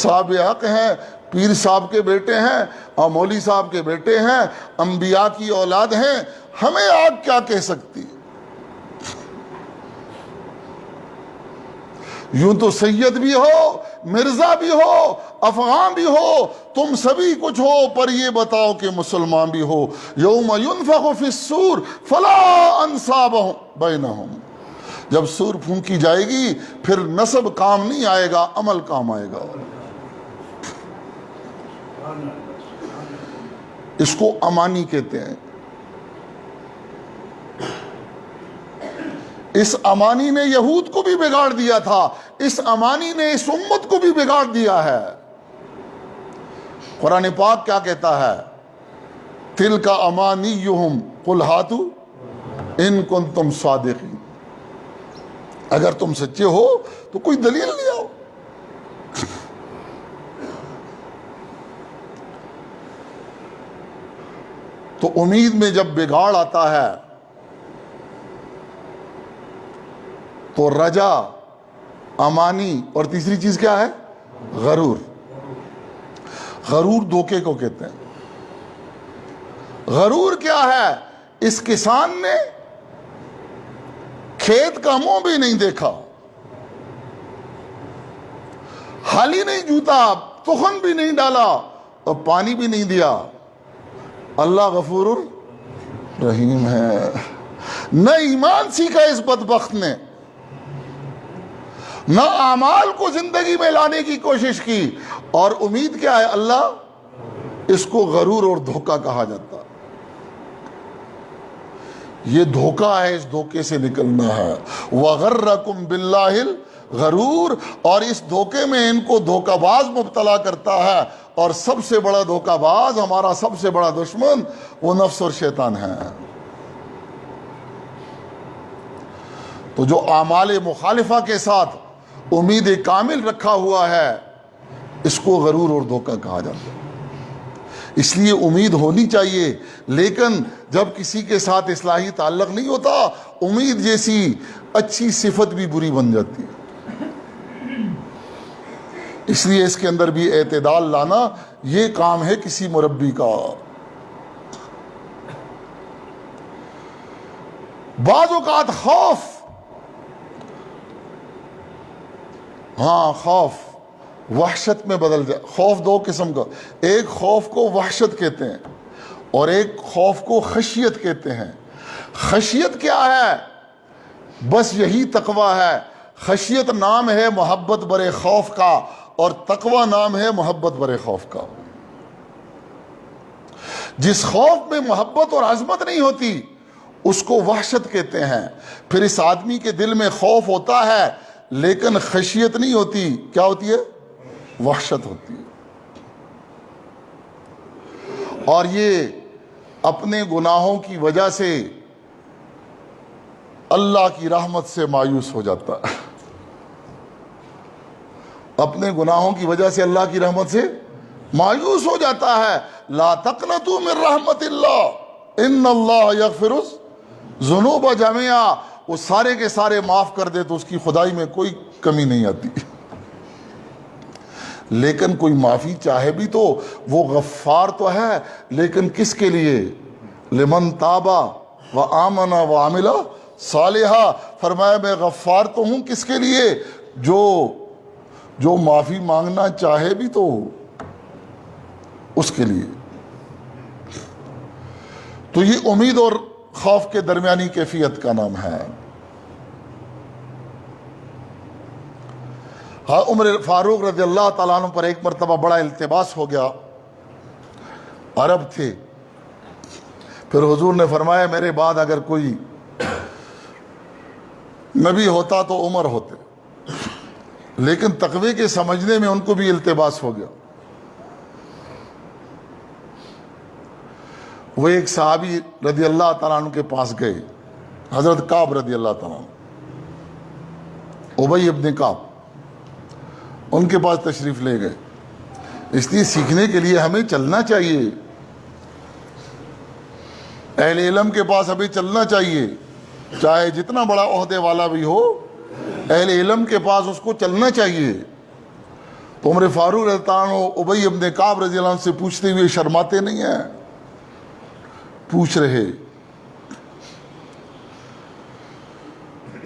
[SPEAKER 1] سابق ہیں. پیر صاحب کے بیٹے ہیں اور مولوی صاحب کے بیٹے ہیں، انبیاء کی اولاد ہیں. ہمیں آگ کیا کہہ سکتی؟ یوں تو سید بھی ہو، مرزا بھی ہو، افغان بھی ہو، تم سبھی کچھ ہو، پر یہ بتاؤ کہ مسلمان بھی ہو. یوم ینفخ فی الصور فلا انصاب بینہم، جب سور پھونکی جائے گی پھر نسب کام نہیں آئے گا، عمل کام آئے گا. اس کو امانی کہتے ہیں. اس امانی نے یہود کو بھی بگاڑ دیا تھا، اس امانی نے اس امت کو بھی بگاڑ دیا ہے. قرآن پاک کیا کہتا ہے؟ تِلْكَ أَمَانِيُّهُمْ قُلْ هَاتُوا إِن كُنتُمْ صَادِقِينَ. اگر تم سچے ہو تو کوئی دلیل لے آؤ. تو امید میں جب بگاڑ آتا ہے تو رجا، امانی، اور تیسری چیز کیا ہے؟ غرور. غرور دھوکے کو کہتے ہیں. غرور کیا ہے؟ اس کسان نے کھیت کا منہ بھی نہیں دیکھا، خالی نہیں جوتا، تخم بھی نہیں ڈالا اور پانی بھی نہیں دیا. اللہ غفور رحیم ہے. نہ ایمان سیکھا اس بدبخت نے، نہ اعمال کو زندگی میں لانے کی کوشش کی. اور امید کیا ہے؟ اللہ. اس کو غرور اور دھوکہ کہا جاتا. یہ دھوکہ ہے، اس دھوکے سے نکلنا ہے. وَغَرَّكُمْ بِاللَّهِ الْغَرُورُ، اور اس دھوکے میں ان کو دھوکہ باز مبتلا کرتا ہے. اور سب سے بڑا دھوکہ باز، ہمارا سب سے بڑا دشمن، وہ نفس اور شیطان ہے. تو جو اعمال مخالفہ کے ساتھ امید کامل رکھا ہوا ہے اس کو غرور اور دھوکہ کہا جاتا ہے. اس لیے امید ہونی چاہیے، لیکن جب کسی کے ساتھ اصلاحی تعلق نہیں ہوتا، امید جیسی اچھی صفت بھی بری بن جاتی ہے. اس لیے اس کے اندر بھی اعتدال لانا یہ کام ہے کسی مربی کا. بعض اوقات خوف ہاں خوف وحشت میں بدل جائے. خوف دو قسم کا, ایک خوف کو وحشت کہتے ہیں اور ایک خوف کو خشیت کہتے ہیں. خشیت کیا ہے؟ بس یہی تقوی ہے. خشیت نام ہے محبت برے خوف کا اور تقوی نام ہے محبت برے خوف کا. جس خوف میں محبت اور عظمت نہیں ہوتی اس کو وحشت کہتے ہیں. پھر اس آدمی کے دل میں خوف ہوتا ہے لیکن خشیت نہیں ہوتی, کیا ہوتی ہے؟ وحشت ہوتی ہے. اور یہ اپنے گناہوں کی وجہ سے اللہ کی رحمت سے مایوس ہو جاتا ہے. اپنے گناہوں کی وجہ سے اللہ کی رحمت سے مایوس ہو جاتا ہے. لا تقنطوا من رحمت اللہ ان اللہ یغفر الذنوب جميعا. وہ سارے کے سارے معاف کر دے تو اس کی خدائی میں کوئی کمی نہیں آتی. لیکن کوئی معافی چاہے بھی تو وہ غفار تو ہے, لیکن کس کے لیے؟ لمن تابا وآمن وعمل صالحا. فرمایا میں غفار تو ہوں کس کے لیے؟ جو معافی مانگنا چاہے بھی تو اس کے لیے. تو یہ امید اور خوف کے درمیانی کیفیت کا نام ہے. ہاں, عمر فاروق رضی اللہ تعالیٰ عنہ پر ایک مرتبہ بڑا التباس ہو گیا. عرب تھے. پھر حضور نے فرمایا میرے بعد اگر کوئی نبی ہوتا تو عمر ہوتے, لیکن تقوی کے سمجھنے میں ان کو بھی التباس ہو گیا. وہ ایک صحابی رضی اللہ تعالیٰ عنہ کے پاس گئے, حضرت کعب رضی اللہ تعالیٰ عنہ, ابی ابن کعب, ان کے پاس تشریف لے گئے. اس لیے سیکھنے کے لیے ہمیں چلنا چاہیے, اہل علم کے پاس ہمیں چلنا چاہیے, چاہے جتنا بڑا عہدے والا بھی ہو, اہل علم کے پاس اس کو چلنا چاہیے. تو عمر فاروق رضی اللہ عنہ ابی ابن کعب رضی اللہ عنہ سے پوچھتے ہوئے شرماتے نہیں ہیں, پوچھ رہے.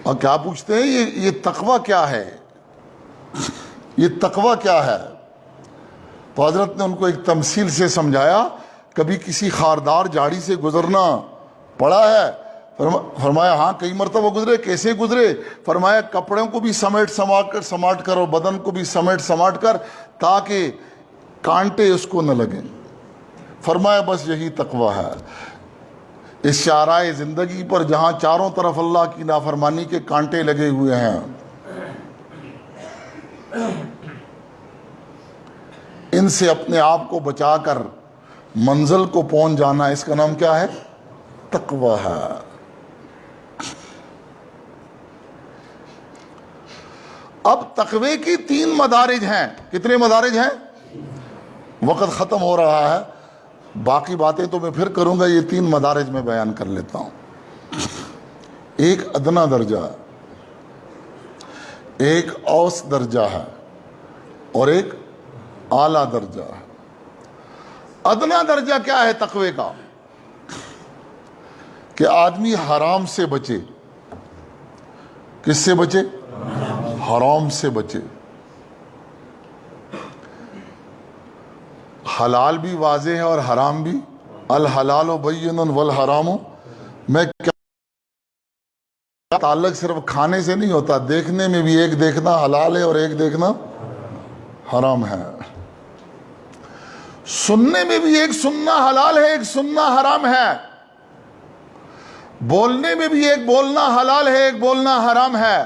[SPEAKER 1] اور کیا پوچھتے ہیں؟ یہ تقوی کیا ہے, یہ تقوی کیا ہے؟ تو حضرت نے ان کو ایک تمثیل سے سمجھایا. کبھی کسی خاردار جھاڑی سے گزرنا پڑا ہے؟ فرمایا ہاں کئی مرتبہ گزرے. کیسے گزرے؟ فرمایا کپڑوں کو بھی سماٹ کر اور بدن کو بھی سماٹ کر تاکہ کانٹے اس کو نہ لگیں. فرمایا بس یہی تقوی ہے. اس شعرائے زندگی پر جہاں چاروں طرف اللہ کی نافرمانی کے کانٹے لگے ہوئے ہیں, ان سے اپنے آپ کو بچا کر منزل کو پہنچ جانا, اس کا نام کیا ہے؟ تقوی ہے. اب تقوی کی 3 مدارج ہیں. کتنے مدارج ہیں؟ وقت ختم ہو رہا ہے, باقی باتیں تو میں پھر کروں گا. یہ 3 مدارج میں بیان کر لیتا ہوں. ایک ادنا درجہ ہے, ایک اوس درجہ ہے اور ایک اعلیٰ درجہ ہے. ادنا درجہ کیا ہے تقوی کا؟ کہ آدمی حرام سے بچے. کس سے بچے؟ حرام سے بچے. حلال بھی واضح ہے اور حرام بھی. الحلال بین والحرام, میں کیا تعلق صرف کھانے سے نہیں ہوتا, دیکھنے میں بھی ایک دیکھنا حلال ہے اور ایک دیکھنا حرام ہے. سننے میں بھی ایک سننا حلال ہے, ایک سننا حرام ہے. بولنے میں بھی ایک بولنا حلال ہے, ایک بولنا حرام ہے.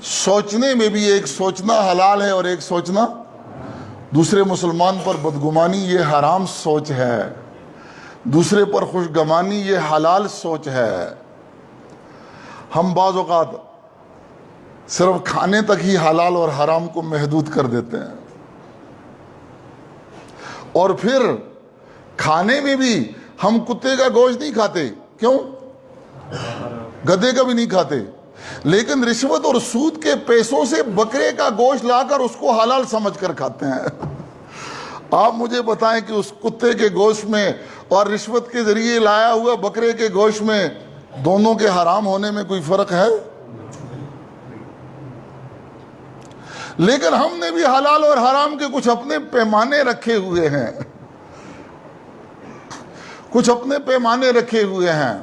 [SPEAKER 1] سوچنے میں بھی ایک سوچنا حلال ہے اور ایک سوچنا. دوسرے مسلمان پر بدگمانی یہ حرام سوچ ہے, دوسرے پر خوشگمانی یہ حلال سوچ ہے. ہم بعض اوقات صرف کھانے تک ہی حلال اور حرام کو محدود کر دیتے ہیں, اور پھر کھانے میں بھی ہم کتے کا گوشت نہیں کھاتے. کیوں؟ گدھے کا بھی نہیں کھاتے, لیکن رشوت اور سود کے پیسوں سے بکرے کا گوشت لا کر اس کو حلال سمجھ کر کھاتے ہیں. آپ مجھے بتائیں کہ اس کتے کے گوشت میں اور رشوت کے ذریعے لایا ہوا بکرے کے گوشت میں دونوں کے حرام ہونے میں کوئی فرق ہے؟ لیکن ہم نے بھی حلال اور حرام کے کچھ اپنے پیمانے رکھے ہوئے ہیں، کچھ اپنے پیمانے رکھے ہوئے ہیں۔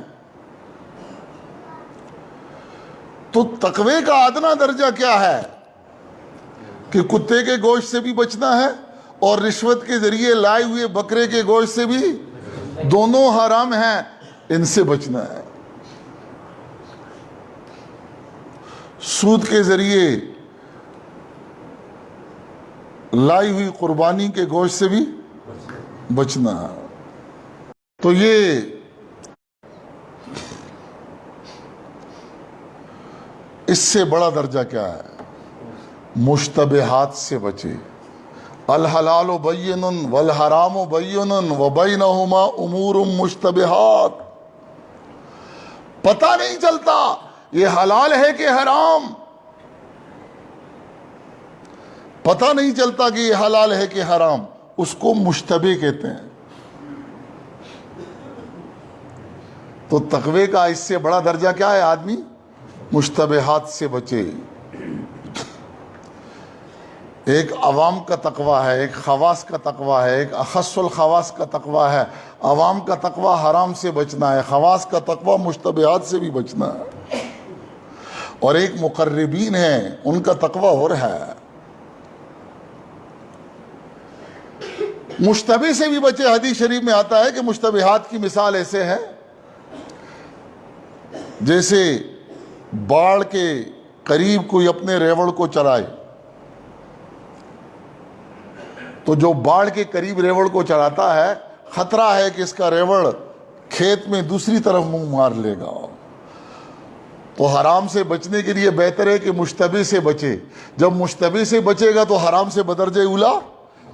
[SPEAKER 1] تو تقوی کا ادنا درجہ کیا ہے کہ کتے کے گوشت سے بھی بچنا ہے اور رشوت کے ذریعے لائے ہوئے بکرے کے گوشت سے بھی، دونوں حرام ہیں، ان سے بچنا ہے۔ سود کے ذریعے لائی ہوئی قربانی کے گوشت سے بھی بچنا ہے۔ تو یہ اس سے بڑا درجہ کیا ہے؟ مشتبہات سے بچے۔ الحلال بین والحرام بین وبینہما امور مشتبہات۔ پتہ نہیں چلتا یہ حلال ہے کہ حرام، پتہ نہیں چلتا کہ یہ حلال ہے کہ حرام، اس کو مشتبہ کہتے ہیں۔ تو تقوی کا اس سے بڑا درجہ کیا ہے؟ آدمی مشتبہات سے بچے۔ ایک عوام کا تقوی ہے، ایک خواص کا تقوی ہے، ایک اخص الخواص کا تقوی ہے۔ عوام کا تقوی حرام سے بچنا ہے، خواص کا تقوی مشتبہات سے بھی بچنا ہے۔ اور ایک مقربین ہیں، ان کا تقوی اور ہے، مشتبہ سے بھی بچے۔ حدیث شریف میں آتا ہے کہ مشتبہات کی مثال ایسے ہے جیسے باڑ کے قریب کوئی اپنے ریوڑ کو چرائے، تو جو باڑ کے قریب ریوڑ کو چراتا ہے، خطرہ ہے کہ اس کا ریوڑ کھیت میں دوسری طرف منہ مار لے گا۔ تو حرام سے بچنے کے لیے بہتر ہے کہ مشتبہ سے بچے۔ جب مشتبہ سے بچے گا تو حرام سے بدرجہ اولا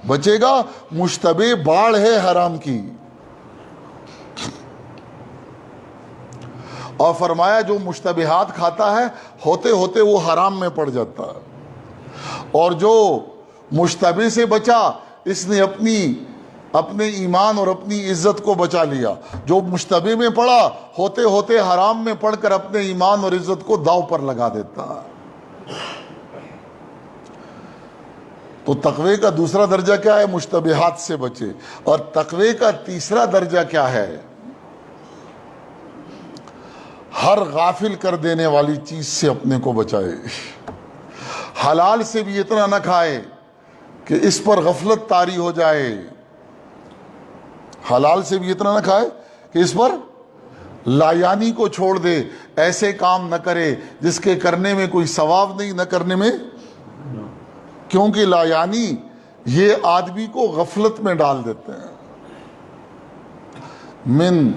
[SPEAKER 1] بچے گا۔ مشتبہ باڑ ہے حرام کی، اور فرمایا جو مشتبہات کھاتا ہے ہوتے ہوتے وہ حرام میں پڑ جاتا ہے۔ اور جو مشتبہ سے بچا، اس نے اپنے ایمان اور اپنی عزت کو بچا لیا۔ جو مشتبہ میں پڑا، ہوتے ہوتے حرام میں پڑھ کر اپنے ایمان اور عزت کو داؤ پر لگا دیتا ہے۔ تو تقوی کا دوسرا درجہ کیا ہے؟ مشتبہات سے بچے۔ اور تقوی کا تیسرا درجہ کیا ہے؟ ہر غافل کر دینے والی چیز سے اپنے کو بچائے۔ حلال سے بھی اتنا نہ کھائے کہ اس پر غفلت طاری ہو جائے، حلال سے بھی اتنا نہ کھائے کہ اس پر لایانی کو چھوڑ دے، ایسے کام نہ کرے جس کے کرنے میں کوئی ثواب نہیں، نہ کرنے میں، کیونکہ لایانی یہ آدمی کو غفلت میں ڈال دیتے ہیں۔ من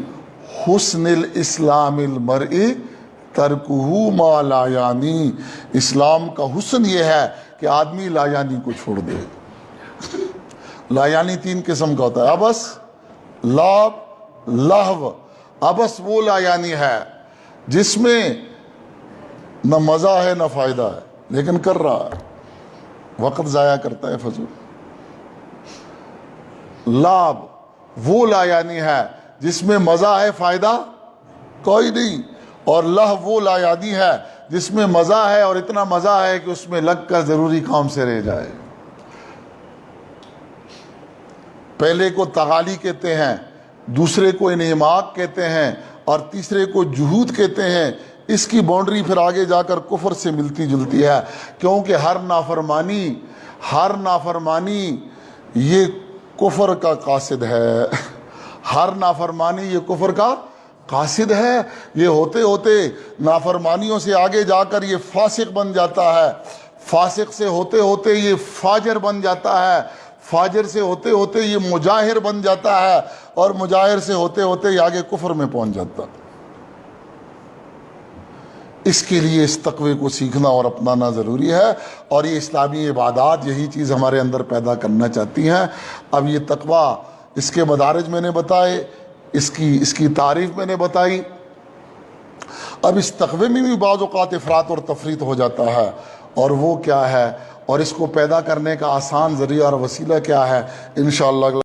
[SPEAKER 1] حسن الاسلام المرء ترکہ ما لا یعنی۔ اسلام کا حسن یہ ہے کہ آدمی لایانی کو چھوڑ دے۔ لایانی تین قسم کا ہوتا ہے: عبث، لعب، لہو۔ عبث وہ لایانی ہے جس میں نہ مزہ ہے نہ فائدہ ہے، لیکن کر رہا ہے، وقت ضائع کرتا ہے، فضول۔ لعب وہ لایانی ہے جس میں مزہ ہے، فائدہ کوئی نہیں۔ اور لہو وہ لایانی ہے جس میں مزہ ہے، اور اتنا مزہ ہے کہ اس میں لگ کر ضروری کام سے رہ جائے۔ پہلے کو تغالی کہتے ہیں، دوسرے کو انہماک کہتے ہیں، اور تیسرے کو جہود کہتے ہیں۔ اس کی باؤنڈری پھر آگے جا کر کفر سے ملتی جلتی ہے، کیونکہ ہر نافرمانی یہ کفر کا قاصد ہے۔ ہر نافرمانی یہ کفر کا قاصد ہے۔ یہ ہوتے ہوتے نافرمانیوں سے آگے جا کر یہ فاسق بن جاتا ہے، فاسق سے ہوتے ہوتے یہ فاجر بن جاتا ہے، فاجر سے ہوتے ہوتے یہ مجاہر بن جاتا ہے، اور مجاہر سے ہوتے ہوتے یہ آگے کفر میں پہنچ جاتا ہے۔ اس کے لیے اس تقوی کو سیکھنا اور اپنانا ضروری ہے، اور یہ اسلامی عبادات یہی چیز ہمارے اندر پیدا کرنا چاہتی ہیں۔ اب یہ تقوی، اس کے مدارج میں نے بتائے، اس کی تعریف میں نے بتائی۔ اب اس تقوی میں بھی بعض اوقات افراط اور تفریط ہو جاتا ہے، اور وہ کیا ہے، اور اس کو پیدا کرنے کا آسان ذریعہ اور وسیلہ کیا ہے، انشاءاللہ